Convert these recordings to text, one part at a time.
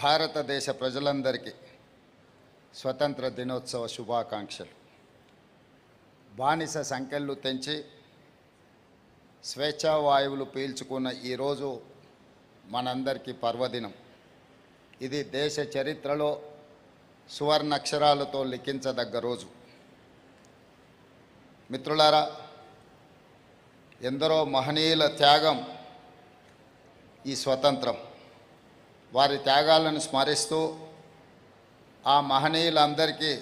భారతదేశ ప్రజలందరికీ స్వతంత్ర దినోత్సవ శుభాకాంక్షలు. బానిస సంఖ్యలు తెంచి స్వేచ్ఛా వాయువులు పీల్చుకున్న ఈరోజు మనందరికీ పర్వదినం. ఇది దేశ చరిత్రలో సువర్ణాక్షరాలతో లిఖించదగ్గ రోజు. మిత్రులారా, ఎందరో మహనీయుల త్యాగం ఈ స్వతంత్రం. వారి త్యాగాలను స్మరిస్తూ ఆ మహనీయులందరికీ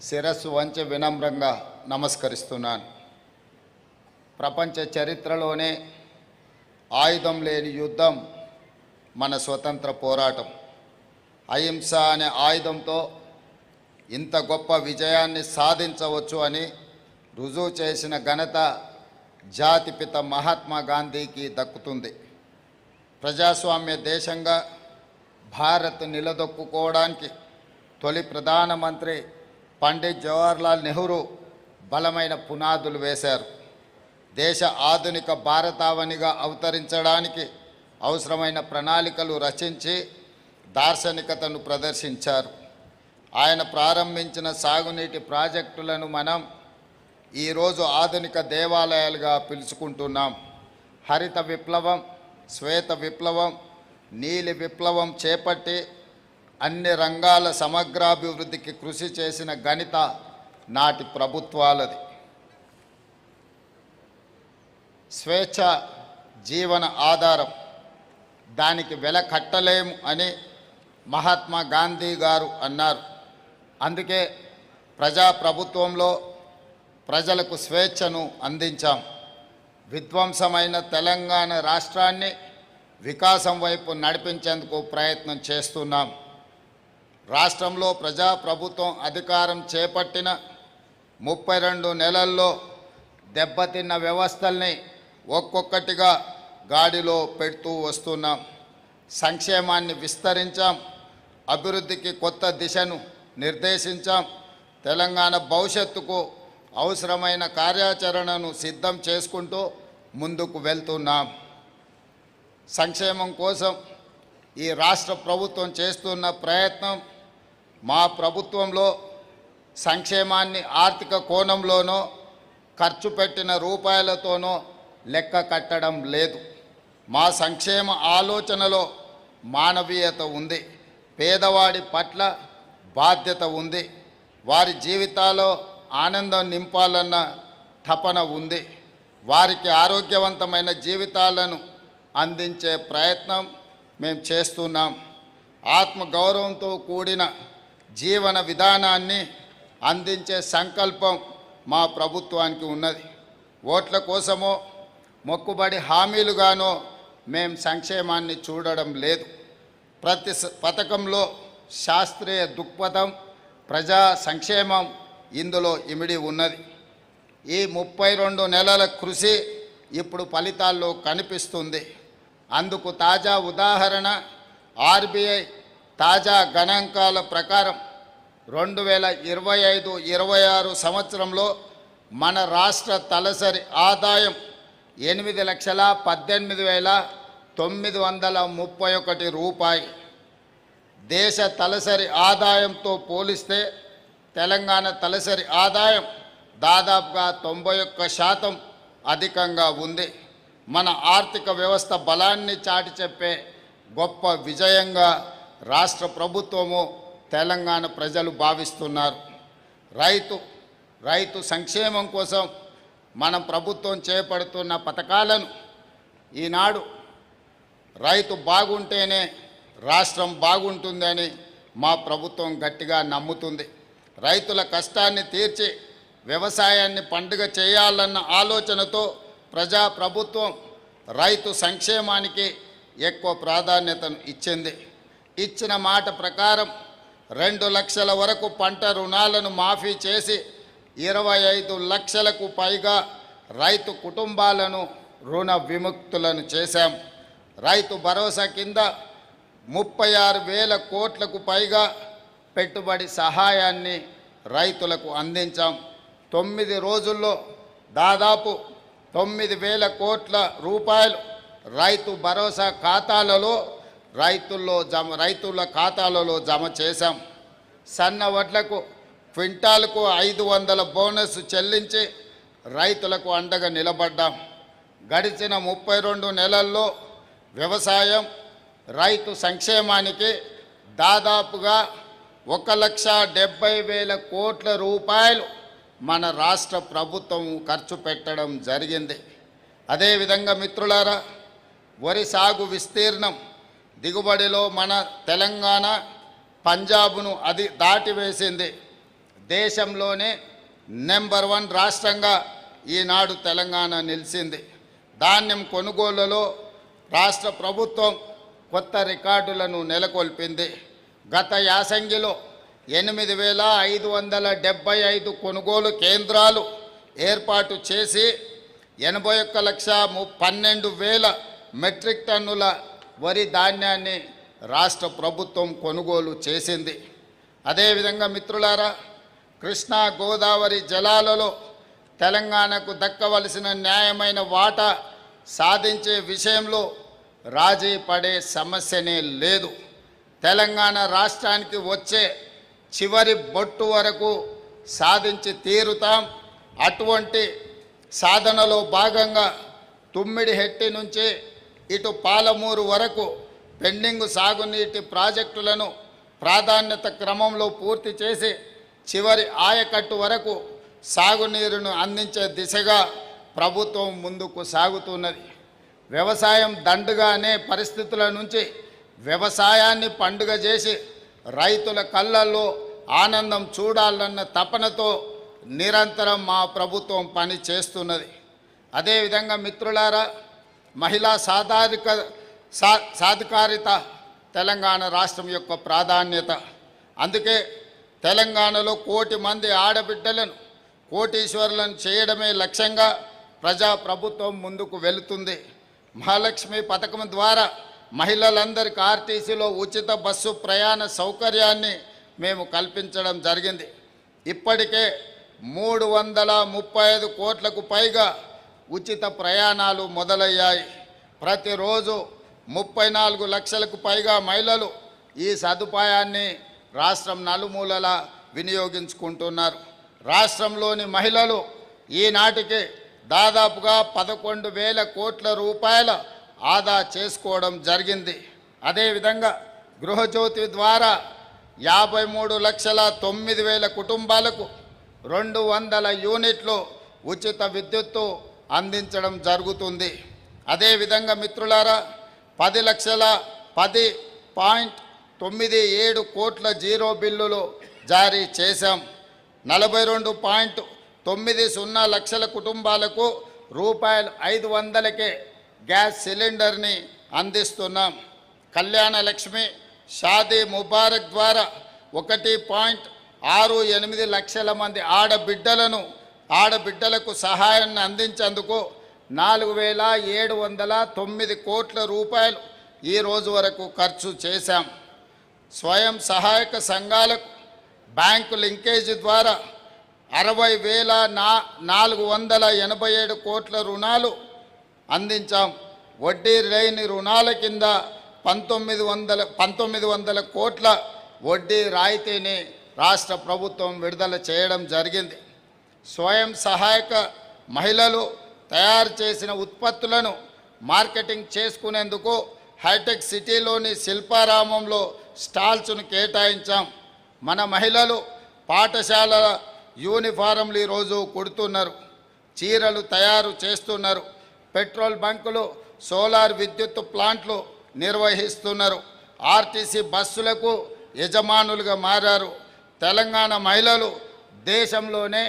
శిరస్సు వంచి వినమ్రంగా నమస్కరిస్తున్నాను. ప్రపంచ చరిత్రలోనే ఆయుధం లేని యుద్ధం మన స్వతంత్ర పోరాటం. అహింస అనే ఆయుధంతో ఇంత గొప్ప విజయాన్ని సాధించవచ్చు అని రుజువు చేసిన ఘనత జాతిపిత మహాత్మా గాంధీకి దక్కుతుంది. ప్రజాస్వామ్య దేశంగా భారత్ నిలదొక్కుకోవడానికి తొలి ప్రధానమంత్రి పండిట్ జవహర్లాల్ నెహ్రూ బలమైన పునాదులు వేశారు. దేశ ఆధునిక భారతావనిగా అవతరించడానికి అవసరమైన ప్రణాళికలు రచించి దార్శనికతను ప్రదర్శించారు. ఆయన ప్రారంభించిన సాగునీటి ప్రాజెక్టులను మనం ఈరోజు ఆధునిక దేవాలయాలుగా పిలుచుకుంటున్నాం. హరిత విప్లవం, శ్వేత విప్లవం, నీలి విప్లవం చేపట్టి అన్ని రంగాల సమగ్రాభివృద్ధికి కృషి చేసిన ఘనత నాటి ప్రభుత్వాలది. స్వేచ్ఛ జీవన ఆధారం, దానికి వెల కట్టలేము అని మహాత్మా గాంధీ గారు అన్నారు. అందుకే ప్రజాప్రభుత్వంలో ప్రజలకు స్వేచ్ఛను అందించాం. విధ్వంసమైన తెలంగాణ రాష్ట్రాన్ని వికాసం వైపు నడిపించేందుకు ప్రయత్నం చేస్తున్నాం. రాష్ట్రంలో ప్రజాప్రభుత్వం అధికారం చేపట్టిన 32 నెలల్లో దెబ్బతిన్న వ్యవస్థల్ని ఒక్కొక్కటిగా గాడిలో పెడుతూ వస్తున్నాం. సంక్షేమాన్ని విస్తరించాం, అభివృద్ధికి కొత్త దిశను నిర్దేశించాం. తెలంగాణ భవిష్యత్తుకు అవసరమైన కార్యాచరణను సిద్ధం చేసుకుంటూ ముందుకు వెళ్తున్నాం. సంక్షేమం కోసం ఈ రాష్ట్ర ప్రభుత్వం చేస్తున్న ప్రయత్నం, మా ప్రభుత్వంలో సంక్షేమాన్ని ఆర్థిక కోణంలోనో ఖర్చు పెట్టిన రూపాయలతోనో లెక్క కట్టడం లేదు. మా సంక్షేమ ఆలోచనలో మానవీయత ఉంది, పేదవాడి పట్ల బాధ్యత ఉంది, వారి జీవితాల్లో ఆనందం నింపాలన్న తపన ఉంది, వారికి ఆరోగ్యవంతమైన జీవితాలను అందించే ప్రయత్నం మేము చేస్తున్నాం. ఆత్మగౌరవంతో కూడిన జీవన విధానాన్ని అందించే సంకల్పం మా ప్రభుత్వానికి ఉన్నది. ఓట్ల కోసమో మొక్కుబడి హామీలుగానో మేము సంక్షేమాన్ని చూడడం లేదు. ప్రతి పథకంలో శాస్త్రీయ దృక్పథం, ప్రజా సంక్షేమం ఇందులో ఇమిడి ఉన్నది. ఈ 32 నెలల కృషి ఇప్పుడు ఫలితాల్లో కనిపిస్తుంది. అందుకు తాజా ఉదాహరణ ఆర్బీఐ తాజా గణాంకాల ప్రకారం 2025-26 సంవత్సరంలో మన రాష్ట్ర తలసరి ఆదాయం 8,18,931 రూపాయలు. దేశ తలసరి ఆదాయంతో పోలిస్తే తెలంగాణ తలసరి ఆదాయం దాదాపుగా 91% అధికంగా ఉంది. మన ఆర్థిక వ్యవస్థ బలాన్ని చాటి చెప్పే గొప్ప విజయంగా రాష్ట్ర ప్రభుత్వము, తెలంగాణ ప్రజలు భావిస్తున్నారు. రైతు సంక్షేమం కోసం మన ప్రభుత్వం చేపడుతున్న పథకాలను ఈనాడు రైతు బాగుంటేనే రాష్ట్రం బాగుంటుందని మా ప్రభుత్వం గట్టిగా నమ్ముతుంది. రైతుల కష్టాన్ని తీర్చి వ్యవసాయాన్ని పండుగ చేయాలన్న ఆలోచనతో ప్రజాప్రభుత్వం రైతు సంక్షేమానికి ఎక్కువ ప్రాధాన్యతను ఇచ్చింది. ఇచ్చిన మాట ప్రకారం 2 లక్షల వరకు పంట రుణాలను మాఫీ చేసి 25 లక్షలకు పైగా రైతు కుటుంబాలను రుణ విముక్తులను చేశాం. రైతు భరోసా కింద 36,000 కోట్లకు పైగా పెట్టుబడి సహాయాన్ని రైతులకు అందించాం. 9 రోజుల్లో దాదాపు 9,000 కోట్ల రూపాయలు రైతు భరోసా ఖాతాలలో రైతుల ఖాతాలలో జమ చేశాం. సన్న వడ్లకు క్వింటాల్కు 500 బోనస్ చెల్లించి రైతులకు అండగా నిలబడ్డాం. గడిచిన 32 నెలల్లో వ్యవసాయం రైతు సంక్షేమానికి దాదాపుగా 1,70,000 కోట్ల రూపాయలు మన రాష్ట్ర ప్రభుత్వం ఖర్చు పెట్టడం జరిగింది. అదేవిధంగా మిత్రులారా, వరి సాగు విస్తీర్ణం దిగుబడిలో మన తెలంగాణ పంజాబ్ను దాటివేసింది. దేశంలోనే నెంబర్ 1 రాష్ట్రంగా ఈనాడు తెలంగాణ నిలిచింది. ధాన్యం కొనుగోలులో రాష్ట్ర ప్రభుత్వం కొత్త రికార్డులను నెలకొల్పింది. గత యాసంగిలో 8,575 కొనుగోలు కేంద్రాలు ఏర్పాటు చేసి 81,12,000 మెట్రిక్ టన్నుల వరి ధాన్యాన్ని రాష్ట్ర ప్రభుత్వం కొనుగోలు చేసింది. అదేవిధంగా మిత్రులారా, కృష్ణా గోదావరి జలాలలో తెలంగాణకు దక్కవలసిన న్యాయమైన వాటా సాధించే విషయంలో రాజీ పడే సమస్యనే లేదు. తెలంగాణ రాష్ట్రానికి వచ్చే చివరి బొట్టు వరకు సాధించి తీరుతాం. అటువంటి సాధనలో భాగంగా తుమ్మిడిహెట్టి నుంచి ఇటు పాలమూరు వరకు పెండింగ్ సాగునీటి ప్రాజెక్టులను ప్రాధాన్యత క్రమంలో పూర్తి చేసి చివరి ఆయకట్టు వరకు సాగునీరును అందించే దిశగా ప్రభుత్వం ముందుకు సాగుతున్నది. వ్యవసాయం దండుగా అనే పరిస్థితుల నుంచి వ్యవసాయాన్ని పండుగ చేసి రైతుల కళ్ళల్లో ఆనందం చూడాలన్న తపనతో నిరంతరం మా ప్రభుత్వం పని చేస్తున్నది. అదేవిధంగా మిత్రులారా, మహిళా సాధికారిత తెలంగాణ రాష్ట్రం యొక్క ప్రాధాన్యత. అందుకే తెలంగాణలో 1 కోటి మంది ఆడబిడ్డలను కోటీశ్వరులను చేయడమే లక్ష్యంగా ప్రజాప్రభుత్వం ముందుకు వెళుతుంది. మహాలక్ష్మి పథకం ద్వారా మహిళలందరికీ ఆర్టీసీలో ఉచిత బస్సు ప్రయాణ సౌకర్యాన్ని మేము కల్పించడం జరిగింది. ఇప్పటికే 335 కోట్లకు పైగా ఉచిత ప్రయాణాలు మొదలయ్యాయి. ప్రతిరోజు 34 లక్షలకు పైగా మహిళలు ఈ సదుపాయాన్ని రాష్ట్రం నలుమూలలా వినియోగించుకుంటున్నారు. రాష్ట్రంలోని మహిళలు ఈనాటికి దాదాపుగా 11,000 కోట్ల రూపాయల ఆదా చేసుకోవడం జరిగింది. అదేవిధంగా గృహజ్యోతి ద్వారా 53,09,000 కుటుంబాలకు 200 యూనిట్లు ఉచిత విద్యుత్తు అందించడం జరుగుతుంది. అదేవిధంగా మిత్రులారా, 10,10.97 కోట్ల జీరో బిల్లులు జారీ చేశాం. 42.90 లక్షల కుటుంబాలకు రూపాయలు 500కే గ్యాస్ సిలిండర్ని అందిస్తున్నాం. కళ్యాణ లక్ష్మి, షాదీ ముబారక్ ద్వారా 1.68 లక్షల మంది ఆడబిడ్డలకు సహాయాన్ని అందించేందుకు 4,709 కోట్ల రూపాయలు ఈ రోజు వరకు ఖర్చు చేశాం. స్వయం సహాయక సంఘాలకు బ్యాంకు లింకేజీ ద్వారా 60,487 కోట్ల రుణాలు అందించాం. వడ్డీ లేని రుణాల కింద 1900 కోట్ల వడ్డీ రాయితీని రాష్ట్ర ప్రభుత్వం విడుదల చేయడం జరిగింది. స్వయం సహాయక మహిళలు తయారు చేసిన ఉత్పత్తులను మార్కెటింగ్ చేసుకునేందుకు హైటెక్ సిటీలోని శిల్పారామంలో స్టాల్స్ను కేటాయించాం. మన మహిళలు పాఠశాల యూనిఫారంలు ఈరోజు కుడుతున్నారు, చీరలు తయారు చేస్తున్నారు, పెట్రోల్ బంకులు, సోలార్ విద్యుత్ ప్లాంట్లు నిర్వహిస్తున్నారు, ఆర్టీసీ బస్సులకు యజమానులుగా మారారు. తెలంగాణ మహిళలు దేశంలోనే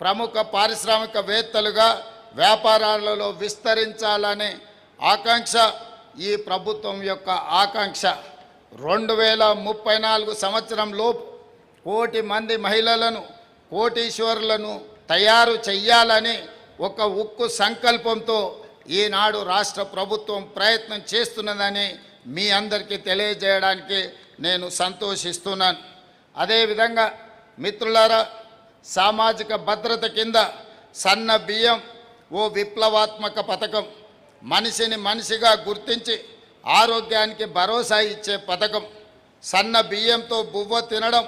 ప్రముఖ పారిశ్రామికవేత్తలుగా వ్యాపారాలలో విస్తరించాలనే ఆకాంక్ష ఈ ప్రభుత్వం యొక్క ఆకాంక్ష. 2034 సంవత్సరంలోపు 1 కోటి మంది మహిళలను కోటీశ్వరులను తయారు చెయ్యాలని ఒక ఉక్కు సంకల్పంతో ఈనాడు రాష్ట్ర ప్రభుత్వం ప్రయత్నం చేస్తున్నదని మీ అందరికీ తెలియజేయడానికి నేను సంతోషిస్తున్నాను. అదేవిధంగా మిత్రులారా, సామాజిక భద్రత కింద సన్న బియ్యం ఓ విప్లవాత్మక పథకం. మనిషిని మనిషిగా గుర్తించి ఆరోగ్యానికి భరోసా ఇచ్చే పథకం. సన్న బియ్యంతో బువ్వ తినడం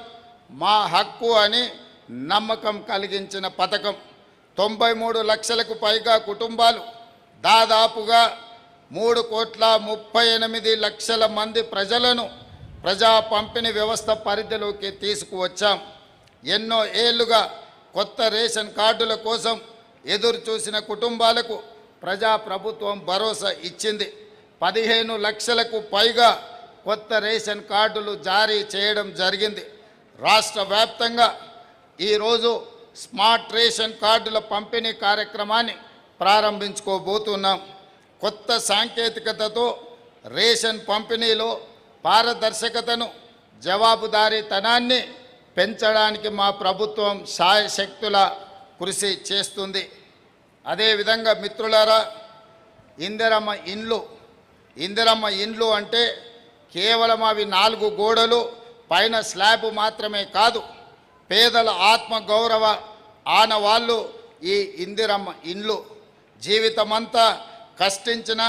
మా హక్కు అని నమ్మకం కలిగించిన పథకం. 93 లక్షలకు పైగా కుటుంబాలు, దాదాపుగా 3,38,00,000 మంది ప్రజలను ప్రజా పంపిణీ వ్యవస్థ పరిధిలోకి తీసుకువచ్చాం. ఎన్నో ఏళ్లుగా కొత్త రేషన్ కార్డుల కోసం ఎదురు చూసిన కుటుంబాలకు ప్రజా ప్రభుత్వం భరోసా ఇచ్చింది. 15 లక్షలకు పైగా కొత్త రేషన్ కార్డులు జారీ చేయడం జరిగింది. రాష్ట్ర వ్యాప్తంగా ఈరోజు స్మార్ట్ రేషన్ కార్డుల పంపిణీ కార్యక్రమాన్ని ప్రారంభించుకోబోతున్నాం. కొత్త సాంకేతికతతో రేషన్ పంపిణీలో పారదర్శకతను, జవాబుదారీతనాన్ని పెంచడానికి మా ప్రభుత్వం శాయశక్తుల కృషి చేస్తుంది. అదేవిధంగా మిత్రులారా, ఇందిరమ్మ ఇండ్లు అంటే కేవలం అవి 4 గోడలు పైన స్లాబ్ మాత్రమే కాదు. పేదల ఆత్మగౌరవ ఆనవాళ్ళు ఈ ఇందిరమ్మ ఇండ్లు. జీవితమంతా కష్టించిన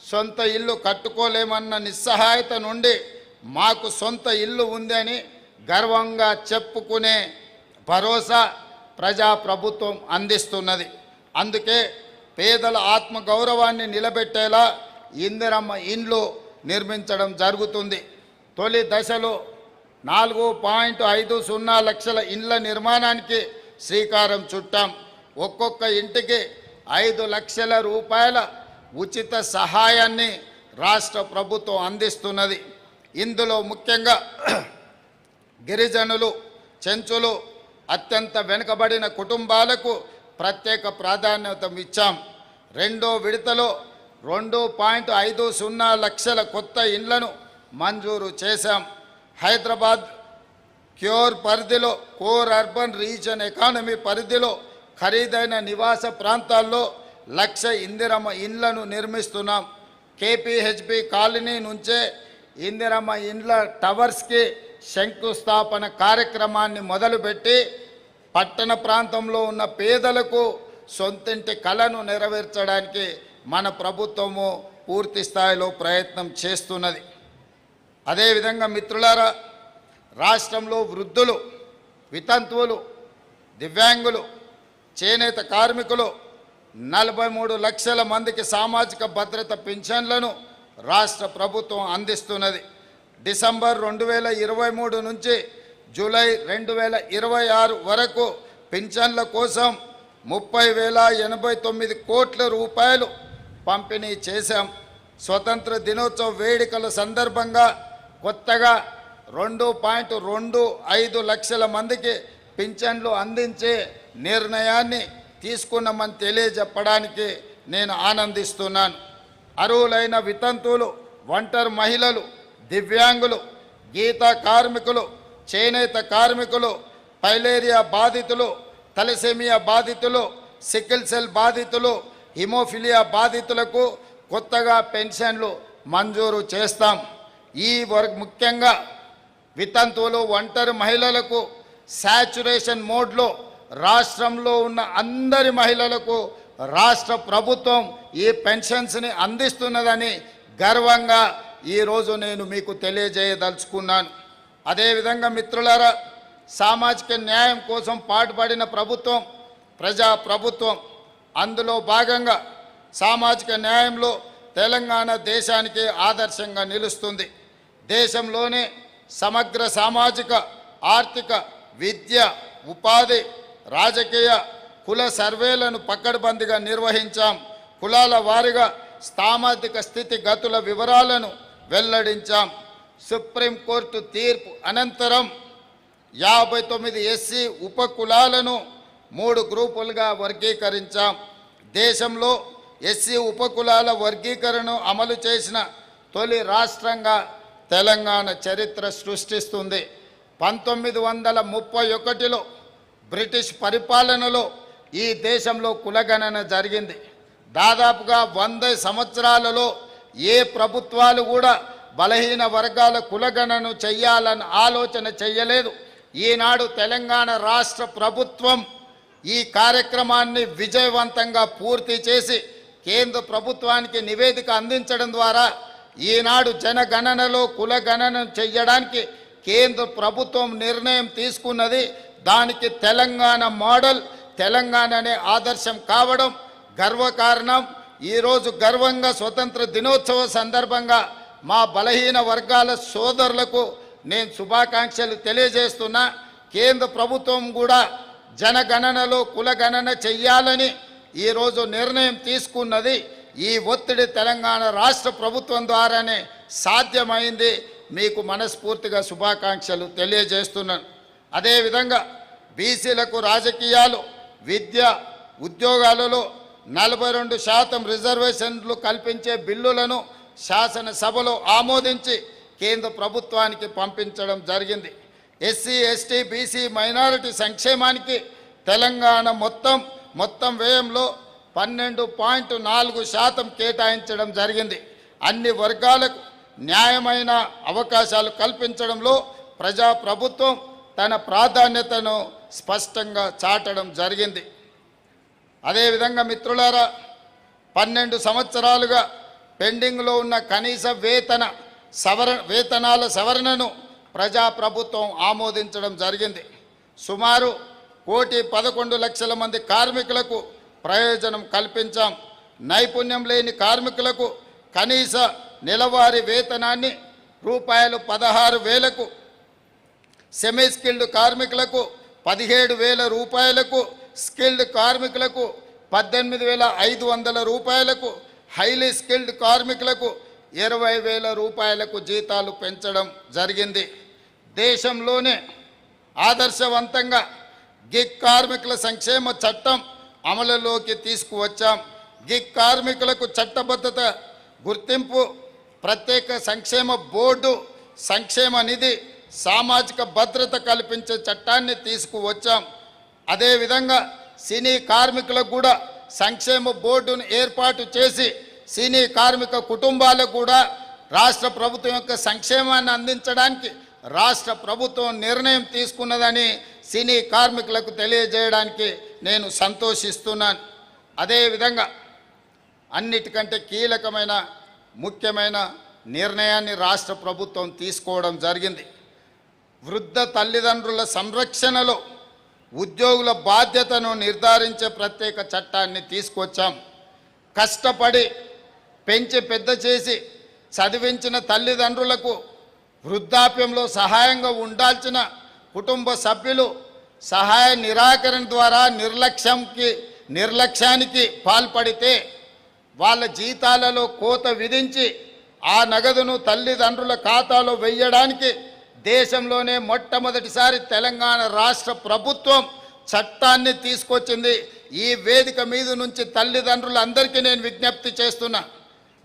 సొంత ఇల్లు కట్టుకోలేమన్న నిస్సహాయత నుండి మాకు సొంత ఇల్లు ఉందని గర్వంగా చెప్పుకునే భరోసా ప్రజాప్రభుత్వం అందిస్తున్నది. అందుకే పేదల ఆత్మగౌరవాన్ని నిలబెట్టేలా ఇందిరమ్మ ఇండ్లు నిర్మించడం జరుగుతుంది. తొలి దశలో 4.50 లక్షల ఇండ్ల నిర్మాణానికి శ్రీకారం చుట్టాం. ఒక్కొక్క ఇంటికి 5 లక్షల రూపాయల ఉచిత సహాయాన్ని రాష్ట్ర ప్రభుత్వం అందిస్తున్నది. ఇందులో ముఖ్యంగా గిరిజనులు, చెంచులు, అత్యంత వెనుకబడిన కుటుంబాలకు ప్రత్యేక ప్రాధాన్యత ఇచ్చాం. రెండో విడతలో 2.50 లక్షల కొత్త ఇండ్లను మంజూరు చేశాం. హైదరాబాద్ క్యూర్ పరిధిలో, కోర్ అర్బన్ రీజన్ ఎకానమీ పరిధిలో ఖరీదైన నివాస ప్రాంతాల్లో 1,00,000 ఇందిరమ్మ ఇండ్లను నిర్మిస్తున్నాం. కేపీహెచ్బి కాలనీ నుంచే ఇందిరమ్మ ఇండ్ల టవర్స్కి శంకుస్థాపన కార్యక్రమాన్ని మొదలుపెట్టి పట్టణ ప్రాంతంలో ఉన్న పేదలకు సొంతింటి కలను నెరవేర్చడానికి మన ప్రభుత్వము పూర్తి స్థాయిలో ప్రయత్నం చేస్తున్నది. అదేవిధంగా మిత్రులారా, రాష్ట్రంలో వృద్ధులు, వితంతువులు, దివ్యాంగులు, చేనేత కార్మికులు 43 లక్షల మందికి సామాజిక భద్రత పింఛన్లను రాష్ట్ర ప్రభుత్వం అందిస్తున్నది. డిసెంబర్ 2023 నుంచి జూలై 2026 వరకు పింఛన్ల కోసం 30,089 కోట్ల రూపాయలు పంపిణీ చేశాం. స్వతంత్ర దినోత్సవ వేడుకల సందర్భంగా కొత్తగా 2.25 లక్షల మందికి పింఛన్లు అందించే నిర్ణయాన్ని తీసుకున్నామని తెలియజెప్పడానికి నేను ఆనందిస్తున్నాను. అర్హులైన వితంతువులు, ఒంటరి మహిళలు, దివ్యాంగులు, గీత కార్మికులు, చేనేత కార్మికులు, పైలేరియా బాధితులు, తలసేమియా బాధితులు, సికిల్ సెల్ బాధితులు, హిమోఫిలియా బాధితులకు కొత్తగా పెన్షన్లు మంజూరు చేస్తాం. ఈ ముఖ్యంగా వితంతువులు, ఒంటరి మహిళలకు శాచ్యురేషన్ మోడ్లో రాష్ట్రంలో ఉన్న అందరి మహిళలకు రాష్ట్ర ప్రభుత్వం ఈ పెన్షన్స్ని అందిస్తున్నదని గర్వంగా ఈరోజు నేను మీకు తెలియజేయదలుచుకున్నాను. అదేవిధంగా మిత్రులారా, సామాజిక న్యాయం కోసం పాటుపడిన ప్రభుత్వం ప్రజా ప్రభుత్వం. అందులో భాగంగా సామాజిక న్యాయంలో తెలంగాణ దేశానికి ఆదర్శంగా నిలుస్తుంది. దేశంలోనే సమగ్ర సామాజిక, ఆర్థిక, విద్య, ఉపాధి, రాజకీయ, కుల సర్వేలను పకడ్బందీగా నిర్వహించాం. కులాల వారీగా సామాజిక స్థితిగతుల వివరాలను వెల్లడించాం. సుప్రీంకోర్టు తీర్పు అనంతరం 59 ఎస్సీ ఉపకులాలను 3 గ్రూపులుగా వర్గీకరించాం. దేశంలో ఎస్సీ ఉపకులాల వర్గీకరణను అమలు చేసిన తొలి రాష్ట్రంగా తెలంగాణ చరిత్ర సృష్టిస్తుంది. 1931లో బ్రిటిష్ పరిపాలనలో ఈ దేశంలో కులగణన జరిగింది. దాదాపుగా 100 సంవత్సరాలలో ఏ ప్రభుత్వాలు కూడా బలహీన వర్గాల కులగణను చెయ్యాలని ఆలోచన చెయ్యలేదు. ఈనాడు తెలంగాణ రాష్ట్ర ప్రభుత్వం ఈ కార్యక్రమాన్ని విజయవంతంగా పూర్తి చేసి కేంద్ర ప్రభుత్వానికి నివేదిక అందించడం ద్వారా ఈనాడు జనగణనలో కులగణన చేయడానికి కేంద్ర ప్రభుత్వం నిర్ణయం తీసుకున్నది. దానికి తెలంగాణ మోడల్, తెలంగాణనే ఆదర్శం కావడం గర్వకారణం. ఈరోజు గర్వంగా స్వతంత్ర దినోత్సవ సందర్భంగా మా బలహీన వర్గాల సోదరులకు నేను శుభాకాంక్షలు తెలియజేస్తున్నా. కేంద్ర ప్రభుత్వం కూడా జనగణనలో కులగణన చెయ్యాలని ఈరోజు నిర్ణయం తీసుకున్నది. ఈ ఒత్తిడి తెలంగాణ రాష్ట్ర ప్రభుత్వం ద్వారానే సాధ్యమైంది. మీకు మనస్ఫూర్తిగా శుభాకాంక్షలు తెలియజేస్తున్నాను. అదేవిధంగా బీసీలకు రాజకీయాలు, విద్య, ఉద్యోగాలలో 42% రిజర్వేషన్లు కల్పించే బిల్లులను శాసనసభలో ఆమోదించి కేంద్ర ప్రభుత్వానికి పంపించడం జరిగింది. ఎస్సీ, ఎస్టీ, బీసీ, మైనారిటీ సంక్షేమానికి తెలంగాణ మొత్తం వ్యయంలో 12.4% కేటాయించడం జరిగింది. అన్ని వర్గాలకు న్యాయమైన అవకాశాలు కల్పించడంలో ప్రజాప్రభుత్వం తన ప్రాధాన్యతను స్పష్టంగా చాటడం జరిగింది. అదేవిధంగా మిత్రులారా, 12 సంవత్సరాలుగా పెండింగ్లో ఉన్న కనీస వేతనాల సవరణను ప్రజాప్రభుత్వం ఆమోదించడం జరిగింది. సుమారు 1,11,00,000 మంది కార్మికులకు ప్రయోజనం కల్పించాం. నైపుణ్యం లేని కార్మికులకు కనీస నెలవారీ వేతనాన్ని రూ16,000కు, సెమీ స్కిల్డ్ కార్మికులకు 17,000 రూపాయలకు, స్కిల్డ్ కార్మికులకు 18,500 రూపాయలకు, హైలీ స్కిల్డ్ కార్మికులకు 20,000 రూపాయలకు జీతాలు పెంచడం జరిగింది. దేశంలోనే ఆదర్శవంతంగా గిగ్ కార్మికుల సంక్షేమ చట్టం అమలులోకి తీసుకువచ్చాం. గిగ్ కార్మికులకు చట్టబద్ధత, గుర్తింపు, ప్రత్యేక సంక్షేమ బోర్డు, సంక్షేమ నిధి, సామాజిక భద్రత కల్పించే చట్టాన్ని తీసుకువచ్చాం. అదేవిధంగా సినీ కార్మికులకు కూడా సంక్షేమ బోర్డును ఏర్పాటు చేసి సినీ కార్మిక కుటుంబాలకు కూడా రాష్ట్ర ప్రభుత్వం యొక్క సంక్షేమాన్ని అందించడానికి రాష్ట్ర ప్రభుత్వం నిర్ణయం తీసుకున్నదని సినీ కార్మికులకు తెలియజేయడానికి నేను సంతోషిస్తున్నాను. అదేవిధంగా అన్నిటికంటే కీలకమైన ముఖ్యమైన నిర్ణయాన్ని రాష్ట్ర ప్రభుత్వం తీసుకోవడం జరిగింది. వృద్ధ తల్లిదండ్రుల సంరక్షణలో ఉద్యోగుల బాధ్యతను నిర్ధారించే ప్రత్యేక చట్టాన్ని తీసుకొచ్చాం. కష్టపడి పెంచి పెద్ద చేసి చదివించిన తల్లిదండ్రులకు వృద్ధాప్యంలో సహాయంగా ఉండాల్సిన కుటుంబ సభ్యులు సహాయ నిరాకరణ ద్వారా నిర్లక్ష్యానికి పాల్పడితే వాళ్ళ జీతాలలో కోత విధించి ఆ నగదును తల్లిదండ్రుల ఖాతాలో వెయ్యడానికి దేశంలోనే మొట్టమొదటిసారి తెలంగాణ రాష్ట్ర ప్రభుత్వం చట్టాన్ని తీసుకొచ్చింది. ఈ వేదిక మీద నుంచి తల్లిదండ్రులందరికీ నేను విజ్ఞప్తి చేస్తున్నా,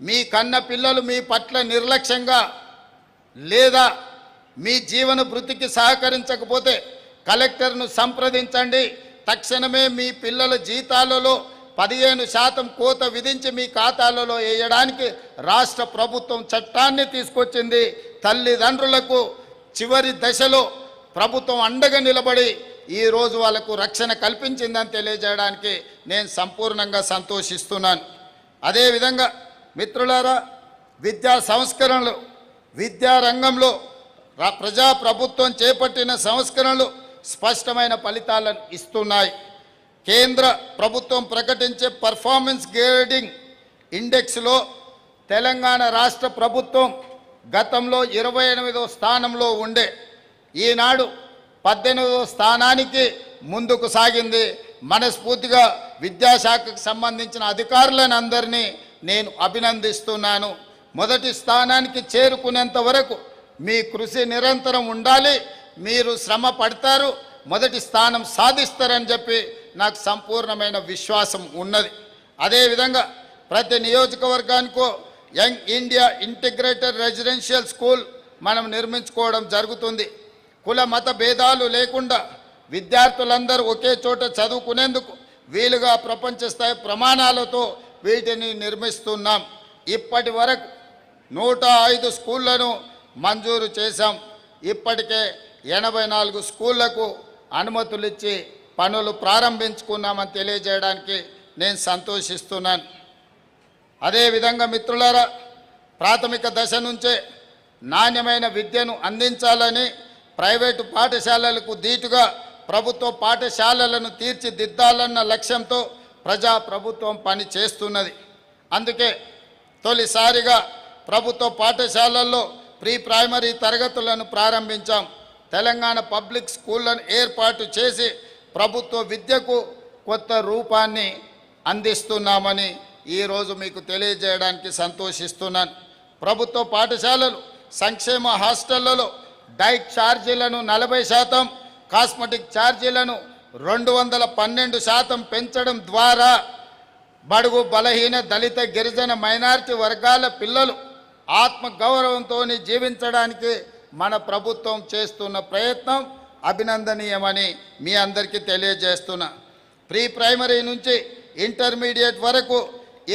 మీ కన్న పిల్లలు మీ పట్ల నిర్లక్ష్యంగా లేదా మీ జీవన భృతికి సహకరించకపోతే కలెక్టర్ను సంప్రదించండి. తక్షణమే మీ పిల్లల జీతాలలో 15% కోత విధించి మీ ఖాతాలలో వేయడానికి రాష్ట్ర ప్రభుత్వం చట్టాన్ని తీసుకొచ్చింది. తల్లిదండ్రులకు చివరి దశలో ప్రభుత్వం అండగా నిలబడి ఈరోజు వాళ్ళకు రక్షణ కల్పించిందని తెలియజేయడానికి నేను సంపూర్ణంగా సంతోషిస్తున్నాను. అదేవిధంగా మిత్రులారా, విద్యా సంస్కరణలు, విద్యారంగంలో ప్రజాప్రభుత్వం చేపట్టిన సంస్కరణలు స్పష్టమైన ఫలితాలను ఇస్తున్నాయి. కేంద్ర ప్రభుత్వం ప్రకటించే పర్ఫార్మెన్స్ గ్రేడింగ్ ఇండెక్స్లో తెలంగాణ రాష్ట్ర ప్రభుత్వం గతంలో 28వ స్థానంలో ఉండే ఈనాడు 18వ స్థానానికి ముందుకు సాగింది. మనస్ఫూర్తిగా విద్యాశాఖకు సంబంధించిన అధికారులను అందరినీ నేను అభినందిస్తున్నాను. మొదటి స్థానానికి చేరుకునేంత వరకు మీ కృషి నిరంతరం ఉండాలి. మీరు శ్రమ పడతారు, మొదటి స్థానం సాధిస్తారని చెప్పి నాకు సంపూర్ణమైన విశ్వాసం ఉన్నది. అదేవిధంగా ప్రతి నియోజకవర్గానికో young India integrated residential school మనం నిర్మించుకోవడం జరుగుతుంది. కుల మత భేదాలు లేకుండా విద్యార్థులందరూ ఒకే చోట చదువుకునేందుకు వీలుగా ప్రపంచ స్థాయి ప్రమాణాలతో వీటిని నిర్మిస్తున్నాం. ఇప్పటి వరకు 105 స్కూళ్లను మంజూరు చేశాం. ఇప్పటికే 84 స్కూళ్లకు అనుమతులు ఇచ్చి పనులు ప్రారంభించుకున్నామని తెలియజేయడానికి నేను సంతోషిస్తున్నాను. అదేవిధంగా మిత్రులారా, ప్రాథమిక దశ నుంచే నాణ్యమైన విద్యను అందించాలని ప్రైవేటు పాఠశాలలకు ధీటుగా ప్రభుత్వ పాఠశాలలను తీర్చిదిద్దాలన్న లక్ష్యంతో ప్రభుత్వం పని చేస్తున్నది. అందుకే తొలిసారిగా ప్రభుత్వ పాఠశాలల్లో ప్రీ ప్రైమరీ తరగతులను ప్రారంభించాం. తెలంగాణ పబ్లిక్ స్కూళ్లను ఏర్పాటు చేసి ప్రభుత్వ విద్యకు కొత్త రూపాన్ని అందిస్తున్నామని ఈరోజు మీకు తెలియజేయడానికి సంతోషిస్తున్నాను. ప్రభుత్వ పాఠశాలలు సంక్షేమ హాస్టళ్లలో డైట్ ఛార్జీలను 40%, కాస్మెటిక్ ఛార్జీలను 212% పెంచడం ద్వారా బడుగు బలహీన దళిత గిరిజన మైనారిటీ వర్గాల పిల్లలు ఆత్మగౌరవంతో జీవించడానికి మన ప్రభుత్వం చేస్తున్న ప్రయత్నం అభినందనీయమని మీ అందరికీ తెలియజేస్తున్నా. ప్రీ ప్రైమరీ నుంచి ఇంటర్మీడియట్ వరకు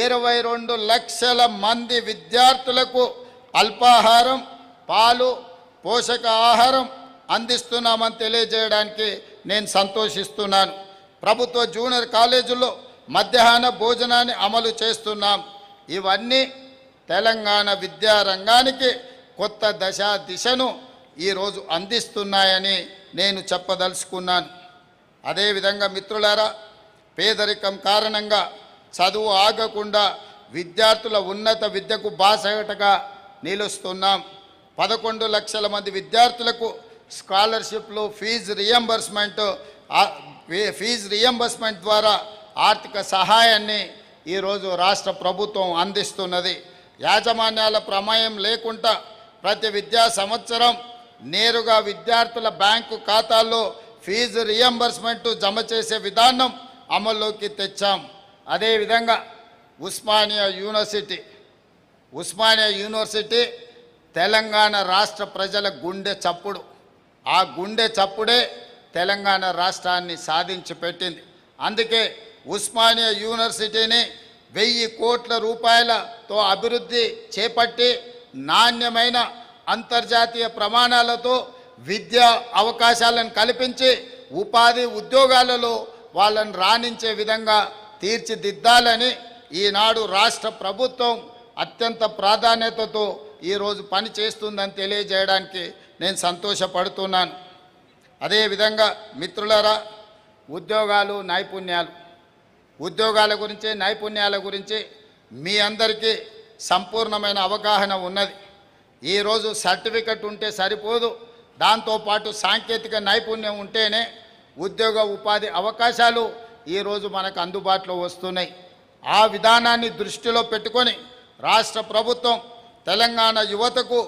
22 లక్షల మంది విద్యార్థులకు అల్పాహారం, పాలు, పోషక ఆహారం అందిస్తున్నామని తెలియజేయడానికి నేను సంతోషిస్తున్నాను. ప్రభుత్వ జూనియర్ కాలేజీల్లో మధ్యాహ్న భోజనాన్ని అమలు చేస్తున్నాం. ఇవన్నీ తెలంగాణ విద్యారంగానికి కొత్త దిశను ఈరోజు అందిస్తున్నాయని నేను చెప్పదలుచుకున్నాను. అదేవిధంగా మిత్రులారా, పేదరికం కారణంగా చదువు ఆగకుండా విద్యార్థుల ఉన్నత విద్యకు బాసటగా నిలుస్తున్నాం. 11 లక్షల మంది విద్యార్థులకు స్కాలర్షిప్లు, ఫీజు రియంబర్స్మెంట్ ద్వారా ఆర్థిక సహాయాన్ని ఈరోజు రాష్ట్ర ప్రభుత్వం అందిస్తున్నది. యాజమాన్యాల ప్రమేయం లేకుండా ప్రతి విద్యా సంవత్సరం నేరుగా విద్యార్థుల బ్యాంకు ఖాతాల్లో ఫీజు రియంబర్స్మెంట్ జమ చేసే విధానం అమల్లోకి తెచ్చాం. అదేవిధంగా ఉస్మానియా యూనివర్సిటీ తెలంగాణ రాష్ట్ర ప్రజల గుండె చప్పుడు. ఆ గుండె చప్పుడే తెలంగాణ రాష్ట్రాన్ని సాధించి పెట్టింది. అందుకే ఉస్మానియా యూనివర్సిటీని 1000 కోట్ల రూపాయలతో అభివృద్ధి చేపట్టి నాణ్యమైన అంతర్జాతీయ ప్రమాణాలతో విద్యా అవకాశాలను కల్పించి ఉపాధి ఉద్యోగాలలో వాళ్ళని రాణించే విధంగా తీర్చిదిద్దాలని ఈనాడు రాష్ట్ర ప్రభుత్వం అత్యంత ప్రాధాన్యతతో ఈరోజు పని చేస్తుందని తెలియజేయడానికి నేను సంతోషపడుతున్నాను. అదేవిధంగా మిత్రులారా, ఉద్యోగాల గురించి నైపుణ్యాల గురించి మీ అందరికీ సంపూర్ణమైన అవగాహన ఉన్నది. ఈరోజు సర్టిఫికెట్ ఉంటే సరిపోదు, దాంతోపాటు సాంకేతిక నైపుణ్యం ఉంటేనే ఉద్యోగ ఉపాధి అవకాశాలు ఈరోజు మనకు అందుబాటులో వస్తున్నాయి. ఆ విధానాన్ని దృష్టిలో పెట్టుకొని రాష్ట్ర ప్రభుత్వం తెలంగాణ యువతకు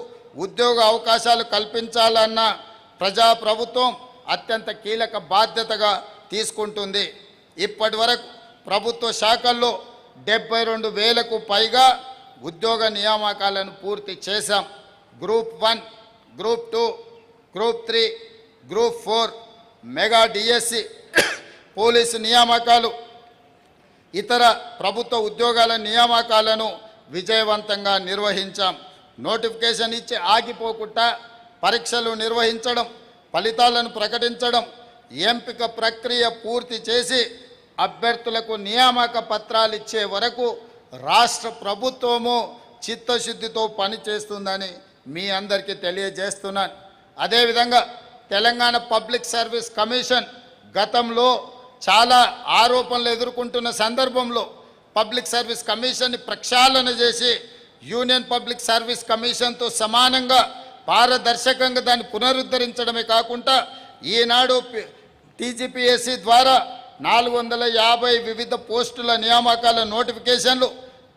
ఉద్యోగ అవకాశాలు కల్పించాలన్న ప్రజాప్రభుత్వం అత్యంత కీలక బాధ్యతగా తీసుకుంటుంది. ఇప్పటి వరకు ప్రభుత్వ శాఖల్లో 72,000కు పైగా ఉద్యోగ నియామకాలను పూర్తి చేశాం. Group 1, group 2, group 3, group 4, mega DSC, police నియామకాలు, ఇతర ప్రభుత్వ ఉద్యోగాల నియామకాలను విజయవంతంగా నిర్వహించాం. నోటిఫికేషన్ ఇచ్చి ఆగిపోకుండా పరీక్షలు నిర్వహించడం, ఫలితాలను ప్రకటించడం, ఎంపిక ప్రక్రియ పూర్తి చేసి అభ్యర్థులకు నియామక పత్రాలు ఇచ్చే వరకు రాష్ట్ర ప్రభుత్వము చిత్తశుద్ధితో పనిచేస్తుందని మీ అందరికీ తెలియజేస్తున్నాను. అదేవిధంగా తెలంగాణ పబ్లిక్ సర్వీస్ కమిషన్ గతంలో చాలా ఆరోపణలు ఎదుర్కొంటున్న సందర్భంలో పబ్లిక్ సర్వీస్ కమిషన్ని ప్రక్షాళన చేసి యూనియన్ పబ్లిక్ సర్వీస్ కమిషన్తో సమానంగా పారదర్శకంగా దాన్ని పునరుద్ధరించడమే కాకుండా ఈనాడు టీజీపీఎస్సీ ద్వారా 450 వివిధ పోస్టుల నియామకాల నోటిఫికేషన్లు,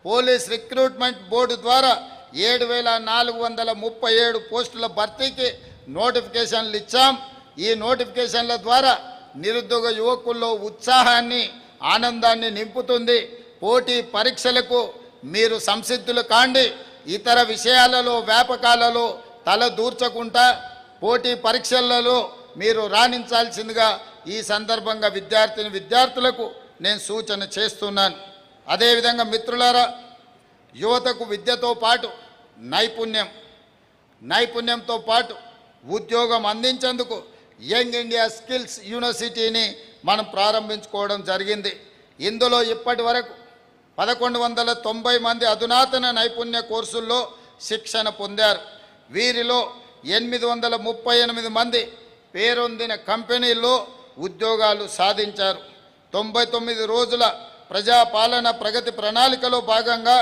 పోలీస్ రిక్రూట్మెంట్ బోర్డు ద్వారా 7,437 పోస్టుల భర్తీకి నోటిఫికేషన్లు ఇచ్చాం. ఈ నోటిఫికేషన్ల ద్వారా నిరుద్యోగ యువకుల్లో ఉత్సాహాన్ని, ఆనందాన్ని నింపుతుంది. పోటీ పరీక్షలకు మీరు సంసిద్ధులు కాండి. ఇతర విషయాలలో, వ్యాపకాలలో తల దూర్చకుండా పోటీ పరీక్షలలో మీరు రాణించాల్సిందిగా ఈ సందర్భంగా విద్యార్థులకు నేను సూచన చేస్తున్నాను. అదేవిధంగా మిత్రులారా, యువతకు విద్యతో పాటు నైపుణ్యంతో పాటు ఉద్యోగం అందించేందుకు యంగ్ ఇండియా స్కిల్స్ యూనివర్సిటీని మనం ప్రారంభించుకోవడం జరిగింది. ఇందులో ఇప్పటి వరకు 1190 మంది అధునాతన నైపుణ్య కోర్సుల్లో శిక్షణ పొందారు. వీరిలో 838 మంది పేరొందిన కంపెనీల్లో ఉద్యోగాలు సాధించారు. 99 రోజుల ప్రజాపాలన ప్రగతి ప్రణాళికలో భాగంగా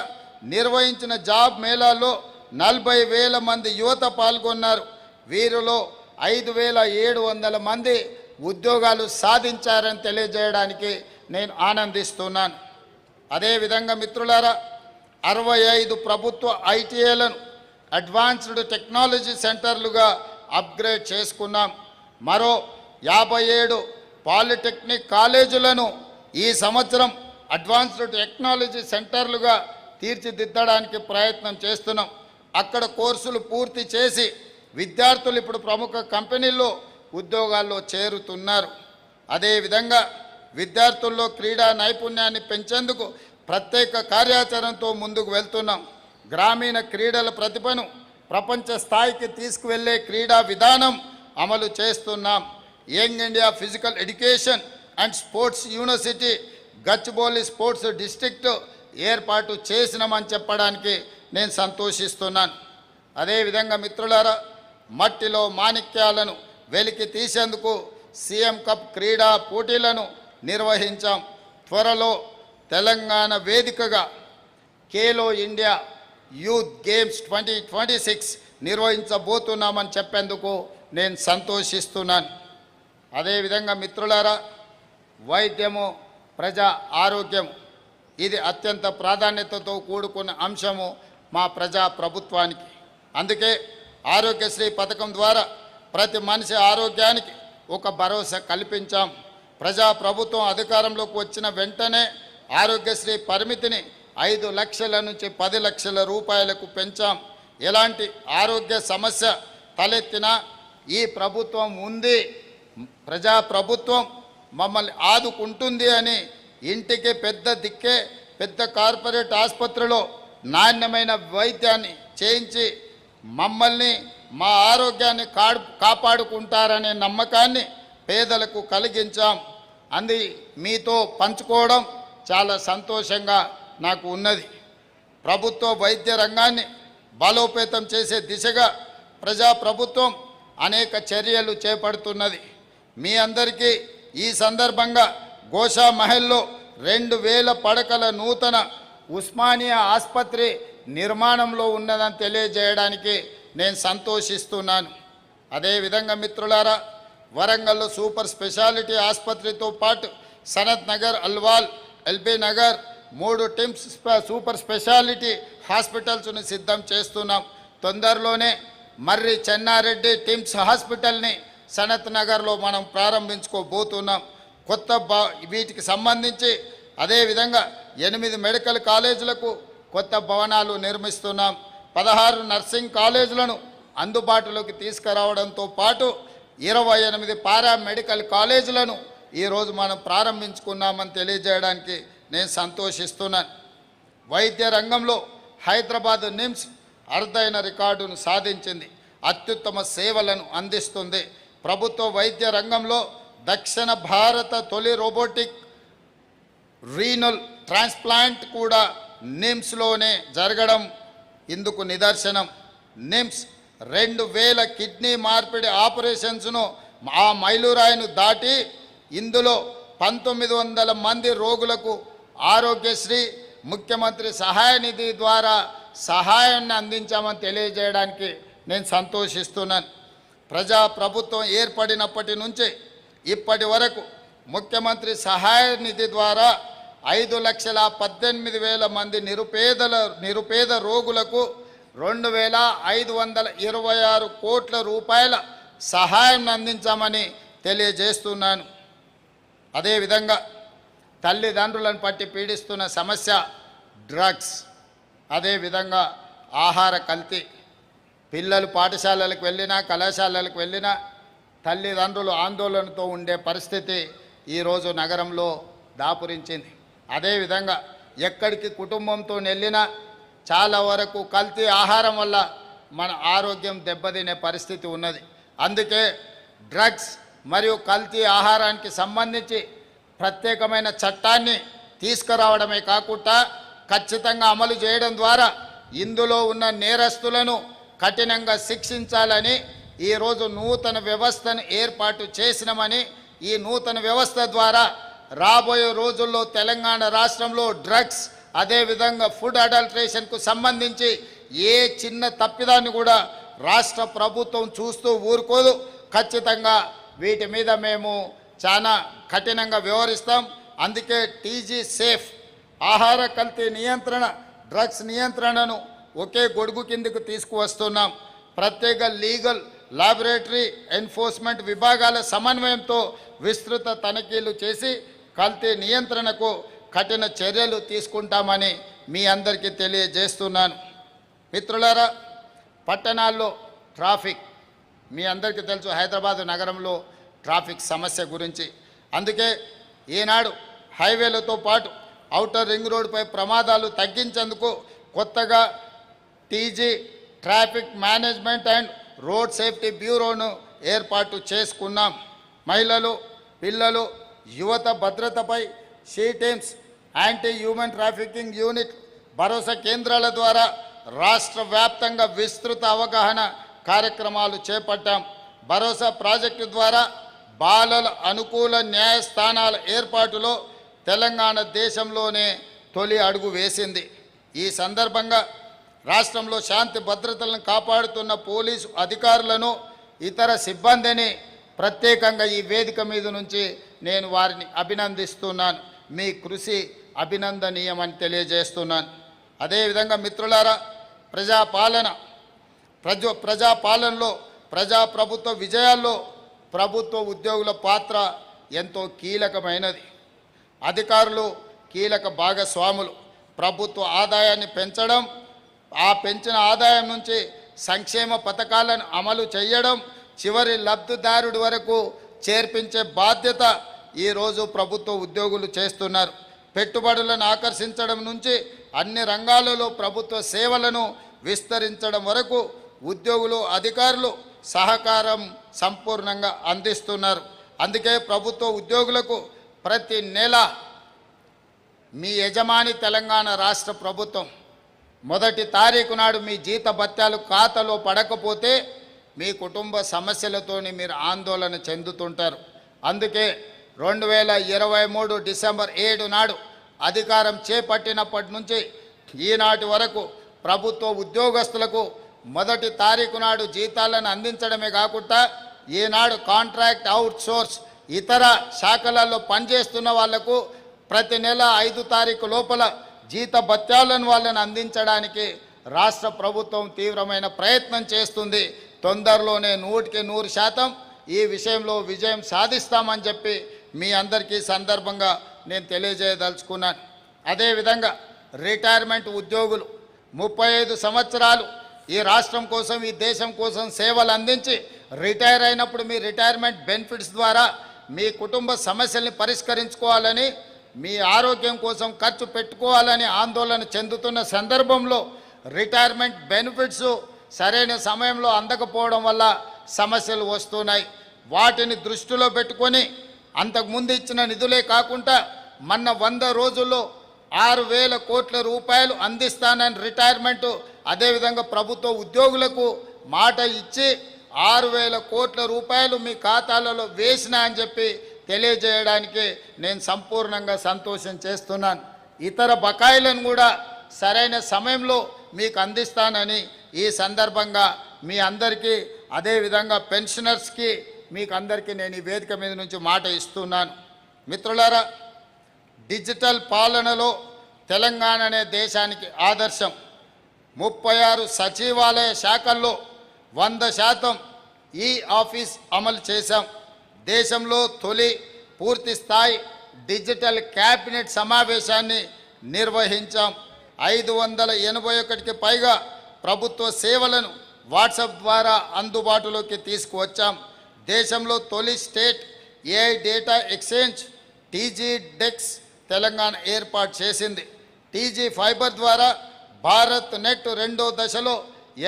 నిర్వహించిన జాబ్ మేళాలో 40,000 మంది యువత పాల్గొన్నారు. వీరిలో 5,700 మంది ఉద్యోగాలు సాధించారని తెలియజేయడానికి నేను ఆనందిస్తున్నాను. అదేవిధంగా మిత్రులారా, 65 ప్రభుత్వ ఐటీఐలను అడ్వాన్స్డ్ టెక్నాలజీ సెంటర్లుగా అప్గ్రేడ్ చేసుకున్నాం. మరో 57 పాలిటెక్నిక్ కాలేజీలను ఈ సంవత్సరం అడ్వాన్స్డ్ టెక్నాలజీ సెంటర్లుగా తీర్చిదిద్దడానికి ప్రయత్నం చేస్తున్నాం. అక్కడ కోర్సులు పూర్తి చేసి విద్యార్థులు ఇప్పుడు ప్రముఖ కంపెనీల్లో ఉద్యోగాల్లో చేరుతున్నారు. అదేవిధంగా విద్యార్థుల్లో క్రీడా నైపుణ్యాన్ని పెంచేందుకు ప్రత్యేక కార్యాచరణతో ముందుకు వెళ్తున్నాం. గ్రామీణ క్రీడల ప్రతిభను ప్రపంచ స్థాయికి తీసుకువెళ్ళే క్రీడా విధానం అమలు చేస్తున్నాం. Young India physical education and sports university Gachibowli sports district ఏర్పాటు చేసినామని చెప్పడానికి నేను సంతోషిస్తున్నాను. అదేవిధంగా మిత్రులారా, మట్టిలో మాణిక్యాలను వెలికి తీసేందుకు సీఎం కప్ క్రీడా పోటీలను నిర్వహించాం. త్వరలో తెలంగాణ వేదికగా ఖేలో ఇండియా యూత్ గేమ్స్ 2026 నిర్వహించబోతున్నామని చెప్పేందుకు నేను సంతోషిస్తున్నాను. అదేవిధంగా మిత్రులారా, వైద్యము ప్రజా ఆరోగ్యము ఇది అత్యంత ప్రాధాన్యతతో కూడుకున్న అంశము మా ప్రజా ప్రభుత్వానికి. అందుకే ఆరోగ్యశ్రీ పథకం ద్వారా ప్రతి మనిషి ఆరోగ్యానికి ఒక భరోసా కల్పించాం. ప్రజా ప్రభుత్వం అధికారంలోకి వచ్చిన వెంటనే ఆరోగ్యశ్రీ పరిమితిని 5 లక్షల నుంచి 10 లక్షల రూపాయలకు పెంచాం. ఎలాంటి ఆరోగ్య సమస్య తలెత్తినా ఈ ప్రభుత్వం ఉంది, ప్రజా ప్రభుత్వం మమ్మల్ని ఆదుకుంటుంది అని ఇంటికి పెద్ద దిక్కే పెద్ద కార్పొరేట్ ఆసుపత్రిలో నాణ్యమైన వైద్యాన్ని చేయించి మమ్మల్ని మా ఆరోగ్యాన్ని కాపాడుకుంటారనే నమ్మకాన్ని పేదలకు కలిగించాం. అంది మీతో పంచుకోవడం చాలా సంతోషంగా నాకు ఉన్నది. ప్రభుత్వ వైద్య రంగాన్ని బలోపేతం చేసే దిశగా ప్రజా ప్రభుత్వం అనేక చర్యలు చేపడుతున్నది. మీ అందరికీ ఈ సందర్భంగా గోషా మహల్లో 2,000 పడకల నూతన ఉస్మానియా ఆసుపత్రి నిర్మాణంలో ఉన్నదని తెలియజేయడానికి నేను సంతోషిస్తున్నాను. అదేవిధంగా మిత్రులారా, వరంగల్లో సూపర్ స్పెషాలిటీ ఆసుపత్రితో పాటు Sanath Nagar, Alwal, LB Nagar 3 TIMS super speciality హాస్పిటల్స్ను సిద్ధం చేస్తున్నాం. తొందరలోనే మర్రి చెన్నారెడ్డి టిమ్స్ హాస్పిటల్ని సనత్ నగర్లో మనం ప్రారంభించుకోబోతున్నాం. వీటికి సంబంధించి అదేవిధంగా 8 మెడికల్ కాలేజీలకు కొత్త భవనాలు నిర్మిస్తున్నాం. 16 నర్సింగ్ కాలేజీలను అందుబాటులోకి తీసుకురావడంతో పాటు 28 పారామెడికల్ కాలేజీలను ఈరోజు మనం ప్రారంభించుకున్నామని తెలియజేయడానికి నేను సంతోషిస్తున్నాను. వైద్య రంగంలో హైదరాబాద్ నిమ్స్ అరుదైన రికార్డును సాధించింది. అత్యుత్తమ సేవలను అందిస్తుంది. ప్రభుత్వ వైద్య రంగంలో దక్షిణ భారత తొలి రోబోటిక్ రీనల్ ట్రాన్స్ప్లాంట్ కూడా నిమ్స్లోనే జరగడం ఇందుకు నిదర్శనం. నిమ్స్ 2,000 కిడ్నీ మార్పిడి ఆపరేషన్స్ను ఆ మైలురాయిను దాటి ఇందులో 1,900 మంది రోగులకు ఆరోగ్యశ్రీ ముఖ్యమంత్రి సహాయ నిధి ద్వారా సహాయాన్ని అందించామని తెలియజేయడానికి నేను సంతోషిస్తున్నాను. ప్రజా ప్రభుత్వం ఏర్పడినప్పటి నుంచి ఇప్పటి వరకు ముఖ్యమంత్రి సహాయ నిధి ద్వారా 5,18,000 మంది నిరుపేద రోగులకు 2,526 కోట్ల రూపాయల సహాయం అందించామని తెలియజేస్తున్నాను. అదేవిధంగా తల్లిదండ్రులను పట్టి పీడిస్తున్న సమస్య డ్రగ్స్, అదేవిధంగా ఆహార కల్తీ. పిల్లలు పాఠశాలలకు వెళ్ళినా కళాశాలలకు వెళ్ళినా తల్లిదండ్రులు ఆందోళనతో ఉండే పరిస్థితి ఈరోజు నగరంలో దాపురించింది. అదేవిధంగా ఎక్కడికి కుటుంబంతో వెళ్ళినా చాలా వరకు కల్తీ ఆహారం వల్ల మన ఆరోగ్యం దెబ్బతినే పరిస్థితి ఉన్నది. అందుకే డ్రగ్స్ మరియు కల్తీ ఆహారానికి సంబంధించి ప్రత్యేకమైన చట్టాన్ని తీసుకురావడమే కాకుండా ఖచ్చితంగా అమలు చేయడం ద్వారా ఇందులో ఉన్న నేరస్తులను కఠినంగా శిక్షించాలని ఈరోజు నూతన వ్యవస్థను ఏర్పాటు చేసినామని, ఈ నూతన వ్యవస్థ ద్వారా రాబోయే రోజుల్లో తెలంగాణ రాష్ట్రంలో డ్రగ్స్ అదేవిధంగా ఫుడ్ అడల్ట్రేషన్కు సంబంధించి ఏ చిన్న తప్పిదాన్ని కూడా రాష్ట్ర ప్రభుత్వం చూస్తూ ఊరుకోదు. ఖచ్చితంగా వీటి మీద మేము చాలా కఠినంగా వ్యవహరిస్తాం. అందుకే టీజీ సేఫ్ ఆహార కల్తీ నియంత్రణ, డ్రగ్స్ నియంత్రణను ఒకే గొడుగు కిందకు తీసుకువస్తున్నాం. ప్రత్యేక లీగల్, లాబొరేటరీ, ఎన్ఫోర్స్మెంట్ విభాగాల సమన్వయంతో విస్తృత తనిఖీలు చేసి కల్తీ నియంత్రణకు కఠిన చర్యలు తీసుకుంటామని మీ అందరికీ తెలియజేస్తున్నాను. మిత్రులారా, పట్టణాల్లో ట్రాఫిక్ మీ అందరికీ తెలుసు, హైదరాబాద్ నగరంలో ట్రాఫిక్ సమస్య గురించి. అందుకే ఈనాడు హైవేలతో పాటు ఔటర్ రింగ్ రోడ్డుపై ప్రమాదాలు తగ్గించేందుకు కొత్తగా TG traffic management and road safety బ్యూరోను ఏర్పాటు చేసుకున్నాం. మహిళలు, పిల్లలు, యువత భద్రతపై she teams, anti human trafficking unit, భరోసా కేంద్రాల ద్వారా రాష్ట్ర వ్యాప్తంగా విస్తృత అవగాహన కార్యక్రమాలు చేపట్టాం. భరోసా ప్రాజెక్టు ద్వారా బాలల అనుకూల న్యాయస్థానాల ఏర్పాటులో తెలంగాణ దేశంలోనే తొలి అడుగు వేసింది. ఈ సందర్భంగా రాష్ట్రంలో శాంతి భద్రతలను కాపాడుతున్న పోలీసు అధికారులను, ఇతర సిబ్బందిని ప్రత్యేకంగా ఈ వేదిక మీద నుంచి నేను వారిని అభినందిస్తున్నాను. మీ కృషి అభినందనీయమని తెలియజేస్తున్నాను. అదేవిధంగా మిత్రులారా, ప్రజాపాలనలో, ప్రజాప్రభుత్వ విజయాల్లో ప్రభుత్వ ఉద్యోగుల పాత్ర ఎంతో కీలకమైనది. అధికారులు కీలక భాగస్వాములు. ప్రభుత్వ ఆదాయాన్ని పెంచడం, ఆ పెంచిన ఆదాయం నుంచి సంక్షేమ పథకాలను అమలు చేయడం, చివరి లబ్ధిదారుడి వరకు చేర్పించే బాధ్యత ఈరోజు ప్రభుత్వ ఉద్యోగులు చేస్తున్నారు. పెట్టుబడులను ఆకర్షించడం నుంచి అన్ని రంగాలలో ప్రభుత్వ సేవలను విస్తరించడం వరకు ఉద్యోగులు, అధికారులు సహకారం సంపూర్ణంగా అందిస్తున్నారు. అందుకే ప్రభుత్వ ఉద్యోగులకు ప్రతి నెల మీ యజమాని తెలంగాణ రాష్ట్ర ప్రభుత్వం మొదటి తారీఖు నాడు మీ జీతభత్యాలు ఖాతాలో పడకపోతే మీ కుటుంబ సమస్యలతోని మీరు ఆందోళన చెందుతుంటారు. అందుకే 2023 డిసెంబర్ 7 నాడు అధికారం చేపట్టినప్పటి నుంచి ఈనాటి వరకు ప్రభుత్వ ఉద్యోగస్తులకు మొదటి తారీఖు నాడు జీతాలను అందించడమే కాకుండా ఈనాడు కాంట్రాక్ట్ అవుట్సోర్స్ ఇతర శాఖలలో పనిచేస్తున్న వాళ్లకు ప్రతి నెల 5 తారీఖు లోపల జీతభత్యాలను వాళ్ళని అందించడానికి రాష్ట్ర ప్రభుత్వం తీవ్రమైన ప్రయత్నం చేస్తుంది. తొందరలోనే 100% ఈ విషయంలో విజయం సాధిస్తామని చెప్పి మీ అందరికీ సందర్భంగా నేను తెలియజేయదలుచుకున్నాను. అదేవిధంగా రిటైర్మెంట్ ఉద్యోగులు 35 సంవత్సరాలు ఈ రాష్ట్రం కోసం, ఈ దేశం కోసం సేవలు అందించి రిటైర్ అయినప్పుడు మీ రిటైర్మెంట్ బెనిఫిట్స్ ద్వారా మీ కుటుంబ సమస్యల్ని పరిష్కరించుకోవాలని, మీ ఆరోగ్యం కోసం ఖర్చు పెట్టుకోవాలని ఆందోళన చెందుతున్న సందర్భంలో రిటైర్మెంట్ బెనిఫిట్స్ సరైన సమయంలో అందకపోవడం వల్ల సమస్యలు వస్తున్నాయి. వాటిని దృష్టిలో పెట్టుకొని అంతకుముందు ఇచ్చిన నిధులే కాకుండా మొన్న 100 రోజుల్లో 6,000 కోట్ల రూపాయలు అందిస్తానని రిటైర్మెంటు, అదేవిధంగా ప్రభుత్వ ఉద్యోగులకు మాట ఇచ్చి 6,000 కోట్ల రూపాయలు మీ ఖాతాలలో వేసినా అని చెప్పి తెలియజేయడానికి నేను సంపూర్ణంగా సంతోషం చేస్తున్నాను. ఇతర బకాయిలను కూడా సరైన సమయంలో మీకు అందిస్తానని ఈ సందర్భంగా మీ అందరికీ, అదేవిధంగా పెన్షనర్స్కి మీకు అందరికీ నేను ఈ వేదిక మీద నుంచి మాట ఇస్తున్నాను. మిత్రులారా, డిజిటల్ పాలనలో తెలంగాణ అనే దేశానికి ఆదర్శం. 36 సచివాలయ శాఖల్లో 100% ఈ ఆఫీస్ అమలు చేశాం. దేశంలో తొలి పూర్తి స్థాయి డిజిటల్ క్యాబినెట్ సమావేశాన్ని నిర్వహించాం. 581కి పైగా ప్రభుత్వ సేవలను వాట్సాప్ ద్వారా అందుబాటులోకి తీసుకువచ్చాం. దేశంలో తొలి state AI data exchange TG dex Telangana ఏర్పాటు చేసింది. టీజీ ఫైబర్ ద్వారా భారత్ నెట్ 2వ దశలో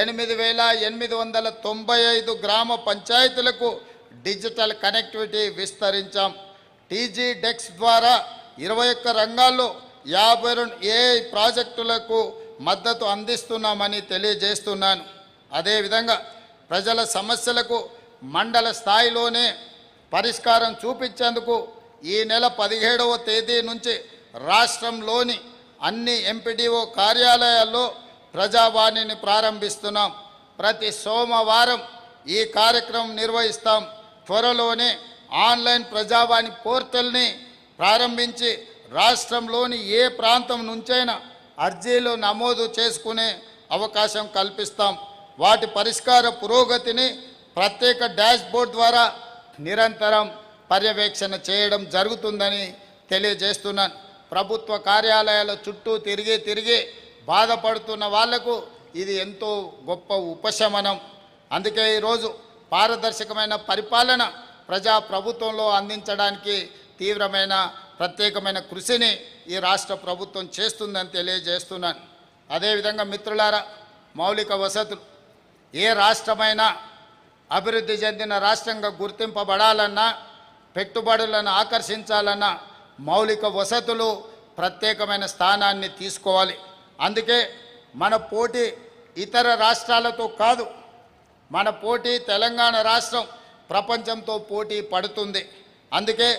8,895 గ్రామ పంచాయతీలకు డిజిటల్ కనెక్టివిటీ విస్తరించాం. టీజీ డెక్స్ ద్వారా 21 రంగాల్లో 52 ఏఐ ప్రాజెక్టులకు మద్దతు అందిస్తున్నామని తెలియజేస్తున్నాను. అదేవిధంగా ప్రజల సమస్యలకు మండల స్థాయిలోనే పరిష్కారం చూపించేందుకు ఈ నెల 17వ తేదీ నుంచి రాష్ట్రంలోని అన్ని ఎంపీడీఓ కార్యాలయాల్లో ప్రజావాణిని ప్రారంభిస్తున్నాం. ప్రతి సోమవారం ఈ కార్యక్రమం నిర్వహిస్తాం. త్వరలోనే ఆన్లైన్ ప్రజావాణి పోర్టల్ని ప్రారంభించి రాష్ట్రంలోని ఏ ప్రాంతం నుంచైనా అర్జీలు నమోదు చేసుకునే అవకాశం కల్పిస్తాం. వాటి పరిష్కార పురోగతిని ప్రత్యేక డాష్బోర్డ్ ద్వారా నిరంతరం పర్యవేక్షణ చేయడం జరుగుతుందని తెలియజేస్తున్నాను. ప్రభుత్వ కార్యాలయాల చుట్టూ తిరిగి బాధపడుతున్న వాళ్లకు ఇది ఎంతో గొప్ప ఉపశమనం. అందుకే ఈరోజు పారదర్శకమైన పరిపాలన ప్రజా ప్రభుత్వంలో అందించడానికి తీవ్రమైన ప్రత్యేకమైన కృషిని ఈ రాష్ట్ర ప్రభుత్వం చేస్తుందని తెలియజేస్తున్నాను. అదేవిధంగా మిత్రులారా, మౌలిక వసతులు ఏ రాష్ట్రమైనా అభివృద్ధి చెందిన రాష్ట్రంగా గుర్తింపబడాలన్నా, పెట్టుబడులను ఆకర్షించాలన్నా మౌలిక వసతులు ప్రత్యేకమైన స్థానాన్ని తీసుకోవాలి. అందుకే మన పోటీ ఇతర రాష్ట్రాలతో కాదు, మన పోటీ తెలంగాణ రాష్ట్రం ప్రపంచంతో పోటీ పడుతుంది. అందుకే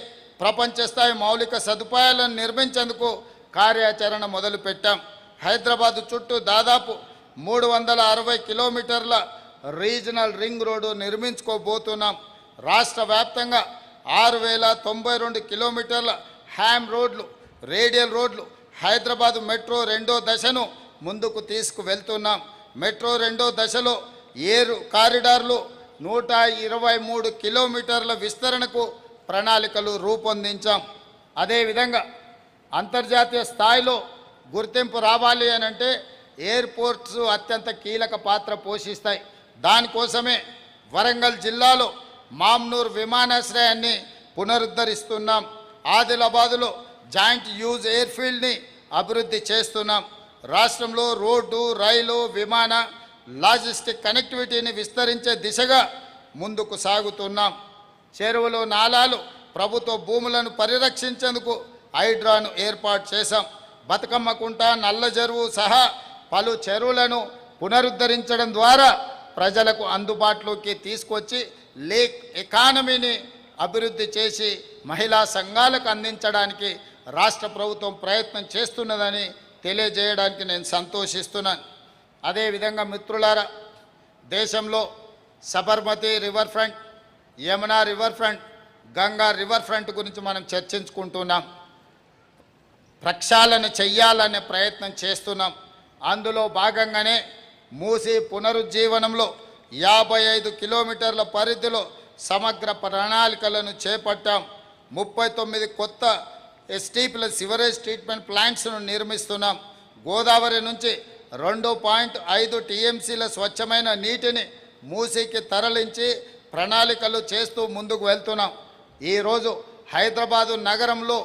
ప్రపంచ స్థాయి మౌలిక సదుపాయాలను నిర్మించేందుకు కార్యాచరణ మొదలుపెట్టాం. హైదరాబాద్ చుట్టూ దాదాపు 360 కిలోమీటర్ల రీజనల్ రింగ్ రోడ్డు నిర్మించుకోబోతున్నాం. రాష్ట్ర వ్యాప్తంగా 6092 కిలోమీటర్ల హ్యామ్ రోడ్లు, రేడియల్ రోడ్లు, హైదరాబాద్ మెట్రో 2వ దశను ముందుకు తీసుకువెళ్తున్నాం. మెట్రో 2వ దశలో 7 కారిడార్లు, 123 కిలోమీటర్ల విస్తరణకు ప్రణాళికలు రూపొందించాం. అదేవిధంగా అంతర్జాతీయ స్థాయిలో గుర్తింపు రావాలి అనంటే ఎయిర్పోర్ట్స్ అత్యంత కీలక పాత్ర పోషిస్తాయి. దానికోసమే వరంగల్ జిల్లాలో మామ్నూర్ విమానాశ్రయాన్ని పునరుద్ధరిస్తున్నాం. ఆదిలాబాదులో జాయింట్ యూజ్ ఎయిర్ఫీల్డ్ని అభివృద్ధి చేస్తున్నాం. రాష్ట్రంలో రోడ్డు, రైలు, విమాన లాజిస్టిక్ కనెక్టివిటీని విస్తరించే దిశగా ముందుకు సాగుతున్నాం. చెరువులు, నాలాలు, ప్రభుత్వ భూములను పరిరక్షించేందుకు హైడ్రాను ఏర్పాటు చేశాం. బతుకమ్మ కుంట, నల్ల చెరువు సహా పలు చెరువులను పునరుద్ధరించడం ద్వారా ప్రజలకు అందుబాటులోకి తీసుకొచ్చి లేక్ ఎకానమీని అభివృద్ధి చేసి మహిళా సంఘాలకు అందించడానికి రాష్ట్ర ప్రభుత్వం ప్రయత్నం చేస్తున్నదని తెలియజేయడానికి నేను సంతోషిస్తున్నాను. అదేవిధంగా మిత్రులారా, దేశంలో Sabarmati river front, Yamuna river front, Ganga river front గురించి మనం చర్చించుకుంటున్నాం. ప్రక్షాళన చెయ్యాలనే ప్రయత్నం చేస్తున్నాం. అందులో భాగంగానే మూసీ పునరుజ్జీవనంలో 55 కిలోమీటర్ల పరిధిలో సమగ్ర ప్రణాళికలను చేపట్టాం. 39 కొత్త ఎస్టీపీల సివరేజ్ ట్రీట్మెంట్ ప్లాంట్స్ను నిర్మిస్తున్నాం. గోదావరి నుంచి 2.5 టీఎంసీల స్వచ్ఛమైన నీటిని మూసీకి తరలించి ప్రణాళికలు చేస్తూ ముందుకు వెళ్తున్నాం. ఈరోజు హైదరాబాదు నగరంలో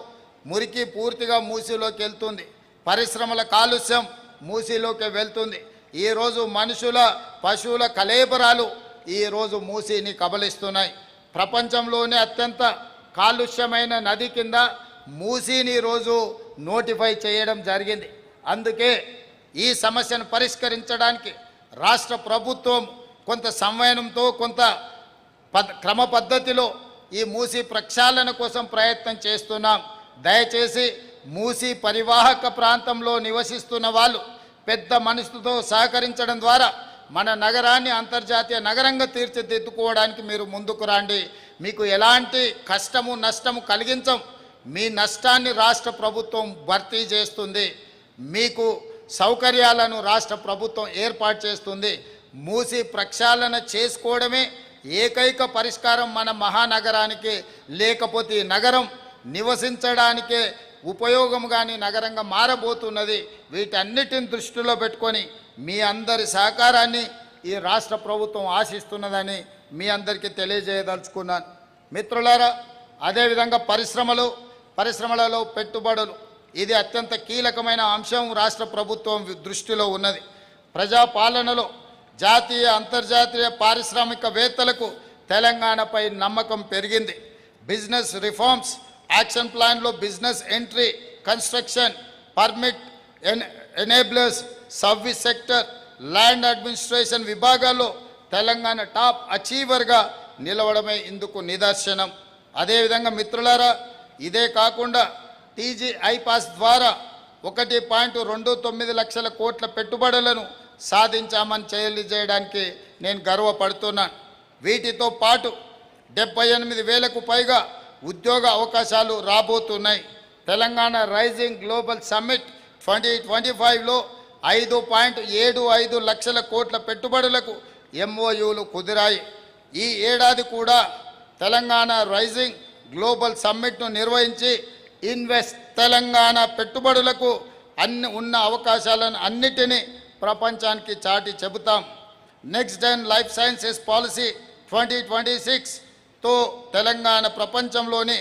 మురికి పూర్తిగా మూసీలోకి వెళ్తుంది. పరిశ్రమల కాలుష్యం మూసీలోకి వెళ్తుంది. ఈరోజు మనుషుల, పశువుల కలేబరాలు ఈరోజు మూసీని కబలిస్తున్నాయి. ప్రపంచంలోనే అత్యంత కాలుష్యమైన నది కింద మూసీని ఈరోజు నోటిఫై చేయడం జరిగింది. అందుకే ఈ సమస్యను పరిష్కరించడానికి రాష్ట్ర ప్రభుత్వం కొంత సంవయనంతో, కొంత క్రమ పద్ధతిలో ఈ మూసీ ప్రక్షాళన కోసం ప్రయత్నం చేస్తున్నాం. దయచేసి మూసీ పరివాహక ప్రాంతంలో నివసిస్తున్న వాళ్ళు పెద్ద మనసుతో సహకరించడం ద్వారా మన నగరాన్ని అంతర్జాతీయ నగరంగా తీర్చిదిద్దుకోవడానికి మీరు ముందుకు రండి. మీకు ఎలాంటి కష్టము, నష్టము కలిగించం. మీ నష్టాన్ని రాష్ట్ర ప్రభుత్వం భర్తీ చేస్తుంది. మీకు సౌకర్యాలను రాష్ట్ర ప్రభుత్వం ఏర్పాటు చేస్తుంది. మూసీ ప్రక్షాళన చేసుకోవడమే ఏకైక పరిష్కారం మన మహానగరానికి. లేకపోతే ఈ నగరం నివసించడానికే ఉపయోగం కానీ నగరంగా మారబోతున్నది. వీటన్నిటిని దృష్టిలో పెట్టుకొని మీ అందరి సహకారాన్ని ఈ రాష్ట్ర ప్రభుత్వం ఆశిస్తున్నదని మీ అందరికీ తెలియజేయదలుచుకున్నాను. మిత్రులారా, అదేవిధంగా పరిశ్రమలలో పెట్టుబడులు, ఇది అత్యంత కీలకమైన అంశం రాష్ట్ర ప్రభుత్వం దృష్టిలో ఉన్నది. ప్రజాపాలనలో జాతీయ, అంతర్జాతీయ పారిశ్రామికవేత్తలకు తెలంగాణపై నమ్మకం పెరిగింది. బిజినెస్ రిఫార్మ్స్ యాక్షన్ ప్లాన్లో business entry, construction, permit enablers, service sector, land administration విభాగాల్లో తెలంగాణ టాప్ అచీవర్గా నిలవడమే ఇందుకు నిదర్శనం. అదేవిధంగా మిత్రులారా, ఇదే కాకుండా టీజీ ఐపాస్ ద్వారా 1.29 లక్షల కోట్ల పెట్టుబడులను సాధించామని తెలియజేయడానికి నేను గర్వపడుతున్నాను. వీటితో పాటు 78,000కు పైగా ఉద్యోగ అవకాశాలు రాబోతున్నాయి. తెలంగాణ రైజింగ్ గ్లోబల్ సమ్మిట్ 2025లో 5.75 లక్షల కోట్ల పెట్టుబడులకు ఎంఓయూలు కుదిరాయి. ఈ ఏడాది కూడా తెలంగాణ రైజింగ్ గ్లోబల్ సమ్మిట్ను నిర్వహించి ఇన్వెస్ట్ తెలంగాణ పెట్టుబడులకు ఉన్న అవకాశాలను అన్నిటినీ ప్రపంచానికి చాటి చెబుతాం. Next gen life sciences policy 2026తో తెలంగాణ ప్రపంచంలోని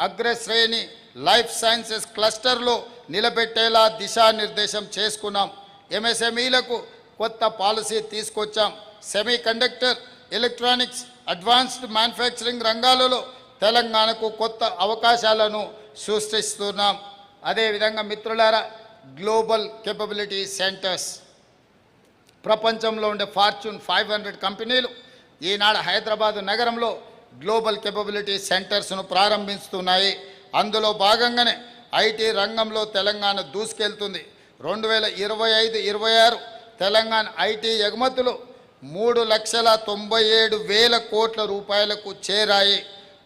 అగ్రశ్రేణి లైఫ్ సైన్సెస్ క్లస్టర్లో నిలబెట్టేలా దిశానిర్దేశం చేసుకున్నాం. ఎంఎస్ఎంఈలకు కొత్త పాలసీ తీసుకొచ్చాం. Semi conductor, electronics, advanced manufacturing రంగాలలో తెలంగాణకు కొత్త అవకాశాలను సృష్టిస్తున్నాం. అదేవిధంగా మిత్రులారా, గ్లోబల్ కేపబిలిటీ సెంటర్స్, ప్రపంచంలో ఉండే ఫార్చ్యూన్ 500 కంపెనీలు ఈనాడు హైదరాబాద్ నగరంలో గ్లోబల్ కేపబిలిటీ సెంటర్స్ను ప్రారంభిస్తున్నాయి. అందులో భాగంగానే ఐటీ రంగంలో తెలంగాణ దూసుకెళ్తుంది. 2025-26 తెలంగాణ ఐటీ ఎగుమతులు 3,97,000 కోట్ల రూపాయలకు చేరాయి.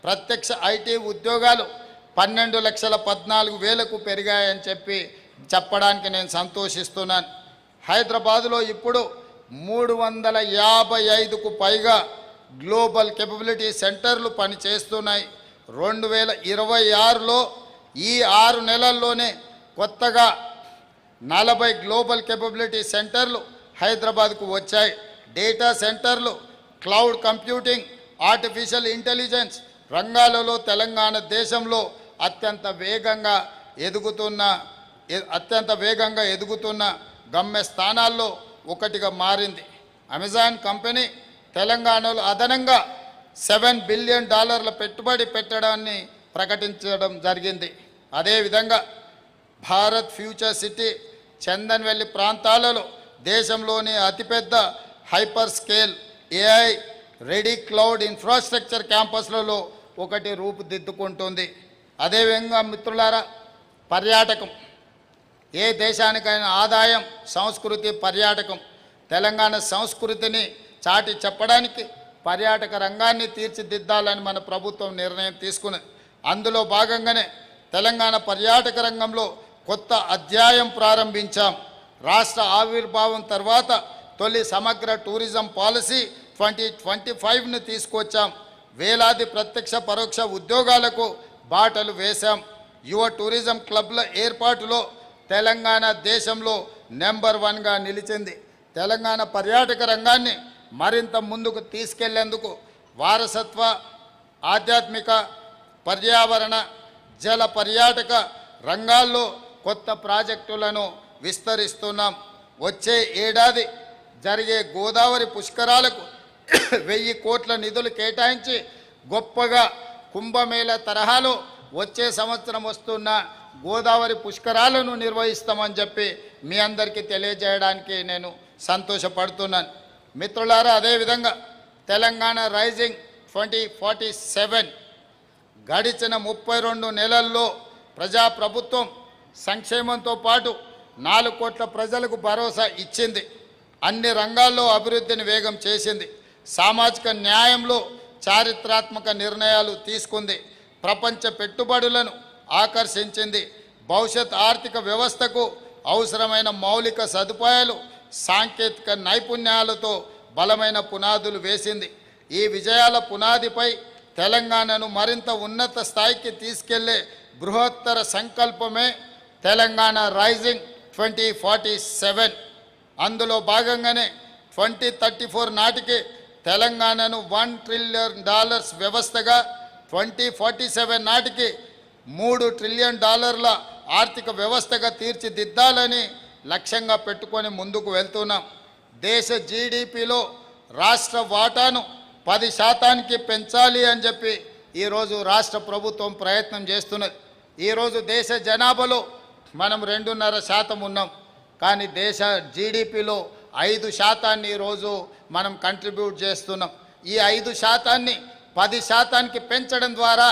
ప్రత్యక్ష ఐటీ ఉద్యోగాలు 12,14,000కు పెరిగాయని చెప్పడానికి నేను సంతోషిస్తున్నాను. హైదరాబాదులో ఇప్పుడు 355కు పైగా గ్లోబల్ కేపబిలిటీ సెంటర్లు పనిచేస్తున్నాయి. 2026లో ఈ 6 నెలల్లోనే కొత్తగా 40 గ్లోబల్ కేపబిలిటీ సెంటర్లు హైదరాబాద్కు వచ్చాయి. డేటా సెంటర్లు, క్లౌడ్ కంప్యూటింగ్, ఆర్టిఫిషియల్ ఇంటెలిజెన్స్ రంగాలలో తెలంగాణ దేశంలో అత్యంత వేగంగా ఎదుగుతున్న గమ్యస్థానాల్లో ఒకటిగా మారింది. అమెజాన్ కంపెనీ తెలంగాణలో అదనంగా $7 బిలియన్ పెట్టుబడి పెట్టడాన్ని ప్రకటించడం జరిగింది. అదేవిధంగా భారత్ ఫ్యూచర్ సిటీ చందన్వెల్లి ప్రాంతాలలో దేశంలోని అతిపెద్ద hyper scale AI ready cloud infrastructure క్యాంపస్లలో ఒకటి రూపుదిద్దుకుంటుంది. అదేవిధంగా మిత్రులారా, పర్యాటకం ఏ దేశానికైనా ఆదాయం, సంస్కృతి, పర్యాటకం. తెలంగాణ సంస్కృతిని చాటి చెప్పడానికి పర్యాటక రంగాన్ని తీర్చిదిద్దాలని మన ప్రభుత్వం నిర్ణయం తీసుకున్నది. అందులో భాగంగానే తెలంగాణ పర్యాటక రంగంలో కొత్త అధ్యాయం ప్రారంభించాం. రాష్ట్ర ఆవిర్భావం తర్వాత తొలి సమగ్ర టూరిజం పాలసీ 2025ను తీసుకొచ్చాం. వేలాది ప్రత్యక్ష పరోక్ష ఉద్యోగాలకు బాటలు వేశాం. యువ టూరిజం క్లబ్ల ఏర్పాటులో తెలంగాణ దేశంలో నెంబర్ 1గా నిలిచింది. తెలంగాణ పర్యాటక రంగాన్ని మరింత ముందుకు తీసుకెళ్లేందుకు వారసత్వ, ఆధ్యాత్మిక, పర్యావరణ, జల పర్యాటక రంగాల్లో కొత్త ప్రాజెక్టులను విస్తరిస్తున్నాం. వచ్చే ఏడాది జరిగే గోదావరి పుష్కరాలకు 1000 కోట్ల నిధులు కేటాయించి గొప్పగా కుంభమేళ తరహాలో వచ్చే సంవత్సరం వస్తున్న గోదావరి పుష్కరాలను నిర్వహిస్తామని చెప్పి మీ అందరికీ తెలియజేయడానికి నేను సంతోషపడుతున్నాను. మిత్రులారా, అదేవిధంగా తెలంగాణ రైజింగ్ 2047 గడిచిన 32 నెలల్లో ప్రజాప్రభుత్వం సంక్షేమంతో పాటు 4 కోట్ల ప్రజలకు భరోసా ఇచ్చింది. అన్ని రంగాల్లో అభివృద్ధిని వేగం చేసింది. సామాజిక న్యాయంలో చారిత్రాత్మక నిర్ణయాలు తీసుకుంది. ప్రపంచ పెట్టుబడులను ఆకర్షించింది. భవిష్యత్ ఆర్థిక వ్యవస్థకు అవసరమైన మౌలిక సదుపాయాలు, సాంకేతిక నైపుణ్యాలతో బలమైన పునాదులు వేసింది. ఈ విజయాల పునాదిపై తెలంగాణను మరింత ఉన్నత స్థాయికి తీసుకెళ్లే బృహత్తర సంకల్పమే తెలంగాణ రైజింగ్ 2047. అందులో భాగంగానే 2034 నాటికి తెలంగాణను $1 ట్రిలియన్ వ్యవస్థగా, 2047 నాటికి $3 ట్రిలియన్ ఆర్థిక వ్యవస్థగా తీర్చిదిద్దాలని లక్ష్యంగా పెట్టుకొని ముందుకు వెళ్తున్నాం. దేశ జీడిపిలో రాష్ట్ర వాటాను 10% పెంచాలి అని చెప్పి ఈరోజు రాష్ట్ర ప్రభుత్వం ప్రయత్నం చేస్తున్నది. ఈరోజు దేశ జనాభాలో మనం 2.5% ఉన్నాం. కానీ దేశ జీడిపిలో 5% ఈరోజు మనం కంట్రిబ్యూట్ చేస్తున్నాం. ఈ 5%ని 10%కి పెంచడం ద్వారా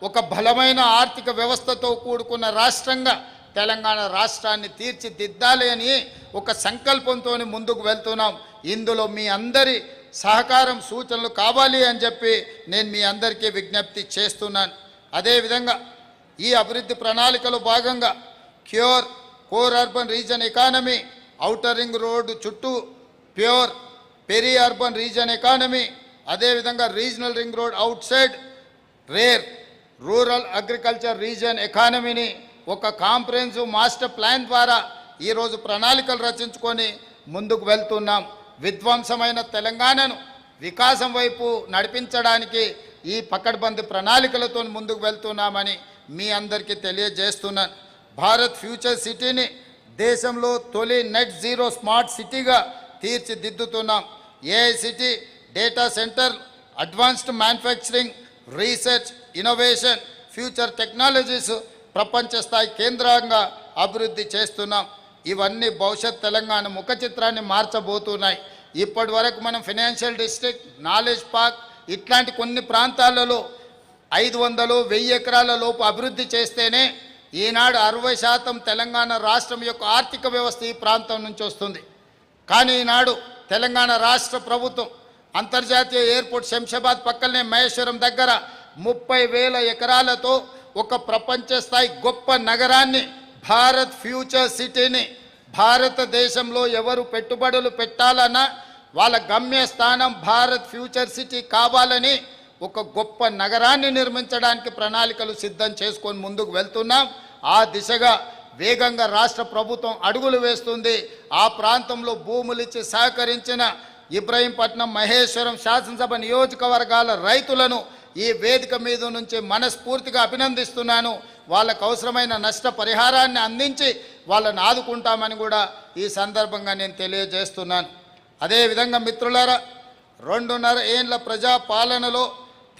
ఒక బలమైన ఆర్థిక వ్యవస్థతో కూడుకున్న రాష్ట్రంగా తెలంగాణ రాష్ట్రాన్ని తీర్చిదిద్దాలి అని ఒక సంకల్పంతో ముందుకు వెళ్తున్నాం. ఇందులో మీ అందరి సహకారం సూచనలు కావాలి అని చెప్పి నేను మీ అందరికీ విజ్ఞప్తి చేస్తున్నాను. అదేవిధంగా ఈ అభివృద్ధి ప్రణాళికలో భాగంగా core urban region economy, outer ring road చుట్టూ pure peri urban region economy, అదేవిధంగా regional ring road outside rural agriculture region ఎకానమీని ఒక కాంప్రహెన్సివ్ మాస్టర్ ప్లాన్ ద్వారా ఈరోజు ప్రణాళికలు రచించుకొని ముందుకు వెళ్తున్నాం. విధ్వంసమైన తెలంగాణను వికాసం వైపు నడిపించడానికి ఈ పకడ్బందీ ప్రణాళికలతో ముందుకు వెళ్తున్నామని మీ అందరికీ తెలియజేస్తున్నాను. భారత్ ఫ్యూచర్ సిటీని దేశంలో తొలి నెట్ జీరో స్మార్ట్ సిటీగా తీర్చిదిద్దుతున్నాం. AI city, data centre, advanced manufacturing, research, innovation, future technologies ప్రపంచ స్థాయి కేంద్రంగా అభివృద్ధి చేస్తున్నాం. ఇవన్నీ భవిష్యత్ తెలంగాణ ముఖ చిత్రాన్ని మార్చబోతున్నాయి. ఇప్పటి వరకు మనం ఫైనాన్షియల్ డిస్ట్రిక్ట్, నాలెడ్జ్ పార్క్ ఇట్లాంటి కొన్ని ప్రాంతాలలో 500-1000 ఎకరాల లోపు అభివృద్ధి చేస్తేనే ఈనాడు 60% తెలంగాణ రాష్ట్రం యొక్క ఆర్థిక వ్యవస్థ ఈ ప్రాంతం నుంచి వస్తుంది. కానీ ఈనాడు తెలంగాణ రాష్ట్ర ప్రభుత్వం అంతర్జాతీయ ఎయిర్పోర్ట్ శంషాబాద్ పక్కనే మహేశ్వరం దగ్గర 30,000 ఎకరాలతో ఒక ప్రపంచ స్థాయి గొప్ప నగరాన్ని, భారత్ ఫ్యూచర్ సిటీని, భారతదేశంలో ఎవరు పెట్టుబడులు పెట్టాలన్నా వాళ్ళ గమ్యస్థానం భారత్ ఫ్యూచర్ సిటీ కావాలని ఒక గొప్ప నగరాన్ని నిర్మించడానికి ప్రణాళికలు సిద్ధం చేసుకొని ముందుకు వెళ్తున్నాం. ఆ దిశగా వేగంగా రాష్ట్ర ప్రభుత్వం అడుగులు వేస్తుంది. ఆ ప్రాంతంలో భూములిచ్చి సహకరించిన ఇబ్రహీంపట్నం, మహేశ్వరం శాసనసభ నియోజకవర్గాల రైతులను ఈ వేదిక మీద నుంచి మనస్ఫూర్తిగా అభినందిస్తున్నాను. వాళ్ళకు అవసరమైన నష్టపరిహారాన్ని అందించి వాళ్ళని ఆదుకుంటామని కూడా ఈ సందర్భంగా నేను తెలియజేస్తున్నాను. అదేవిధంగా మిత్రులారా, 2.5 ఏళ్ల ప్రజాపాలనలో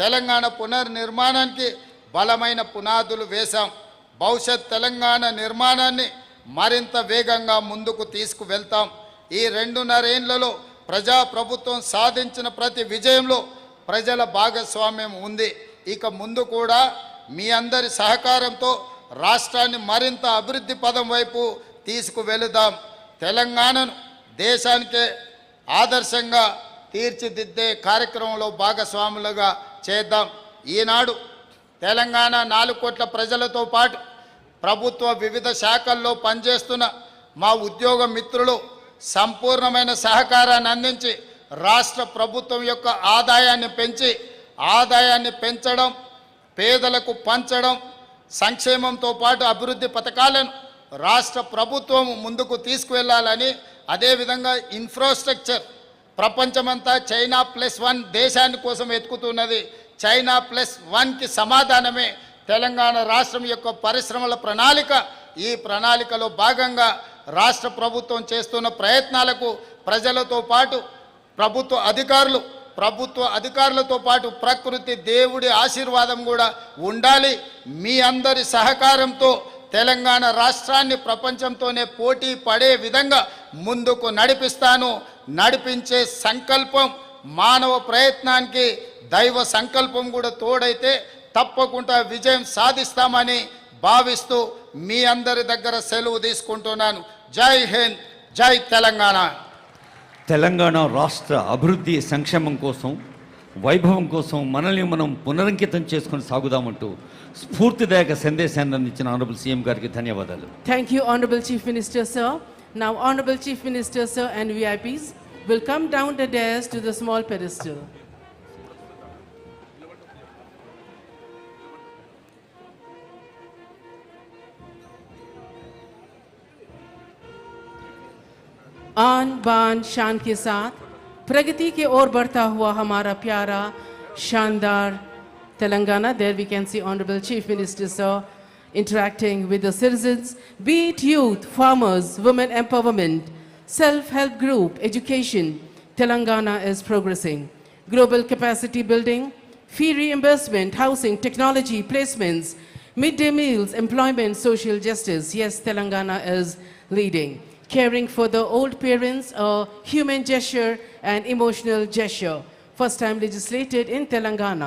తెలంగాణ పునర్నిర్మాణానికి బలమైన పునాదులు వేశాం. భవిష్యత్ తెలంగాణ నిర్మాణాన్ని మరింత వేగంగా ముందుకు తీసుకువెళ్తాం. ఈ 2.5 ఏళ్లలో ప్రజాప్రభుత్వం సాధించిన ప్రతి విజయంలో ప్రజల భాగస్వామ్యం ఉంది. ఇక ముందు కూడా మీ అందరి సహకారంతో రాష్ట్రాన్ని మరింత అభివృద్ధి పదం వైపు తీసుకువెళుదాం. తెలంగాణను దేశానికే ఆదర్శంగా తీర్చిదిద్దే కార్యక్రమంలో భాగస్వాములుగా చేద్దాం. ఈనాడు తెలంగాణ 4 కోట్ల ప్రజలతో పాటు ప్రభుత్వ వివిధ శాఖల్లో పనిచేస్తున్న మా ఉద్యోగ మిత్రులు సంపూర్ణమైన సహకారాన్ని అందించి రాష్ట్ర ప్రభుత్వం యొక్క ఆదాయాన్ని పెంచడం, పేదలకు పంచడం, సంక్షేమంతో పాటు అభివృద్ధి పథకాలను రాష్ట్ర ప్రభుత్వం ముందుకు తీసుకువెళ్ళాలని, అదేవిధంగా ఇన్ఫ్రాస్ట్రక్చర్ ప్రపంచమంతా చైనా +1 దేశాన్ని కోసం వెతుకుతున్నది. చైనా +1కి సమాధానమే తెలంగాణ రాష్ట్రం యొక్క పరిశ్రమల ప్రణాళిక. ఈ ప్రణాళికలో భాగంగా రాష్ట్ర ప్రభుత్వం చేస్తున్న ప్రయత్నాలకు ప్రజలతో పాటు ప్రభుత్వ అధికారులతో పాటు ప్రకృతి దేవుడి ఆశీర్వాదం కూడా ఉండాలి. మీ అందరి సహకారంతో తెలంగాణ రాష్ట్రాన్ని ప్రపంచంతోనే పోటీ పడే విధంగా ముందుకు నడిపించే సంకల్పం, మానవ ప్రయత్నానికి దైవ సంకల్పం కూడా తోడైతే తప్పకుండా విజయం సాధిస్తామని భావిస్తూ మీ అందరి దగ్గర సెలవు తీసుకుంటున్నాను. జై హింద్, జై తెలంగాణ. తెలంగాణ రాష్ట్ర అభివృద్ధి సంక్షేమం కోసం, వైభవం కోసం మనల్ని మనం పునరంకితం చేసుకొని సాగుదామంటూ స్ఫూర్తిదాయక సందేశాన్ని అందించిన ఆనరబుల్ సీఎం గారికి ధన్యవాదాలు. Thank you, Honorable Chief Minister, sir. Now, Honorable Chief Minister, sir, and VIPs will come down the dais to the small pedestal. आन बान शान के साथ प्रगति की ओर बढ़ता हुआ हमारा प्यारा शानदार Telangana. There we can see Honorable Chief Minister, sir, interacting with the citizens, be it youth, farmers, women empowerment, self-help group, education. Telangana is progressing. Global capacity building, fee reimbursement, housing, technology, placements, midday meals, employment, social justice. Yes, Telangana is leading. caring for the old parents, a human gesture and emotional gesture. First time legislated in Telangana.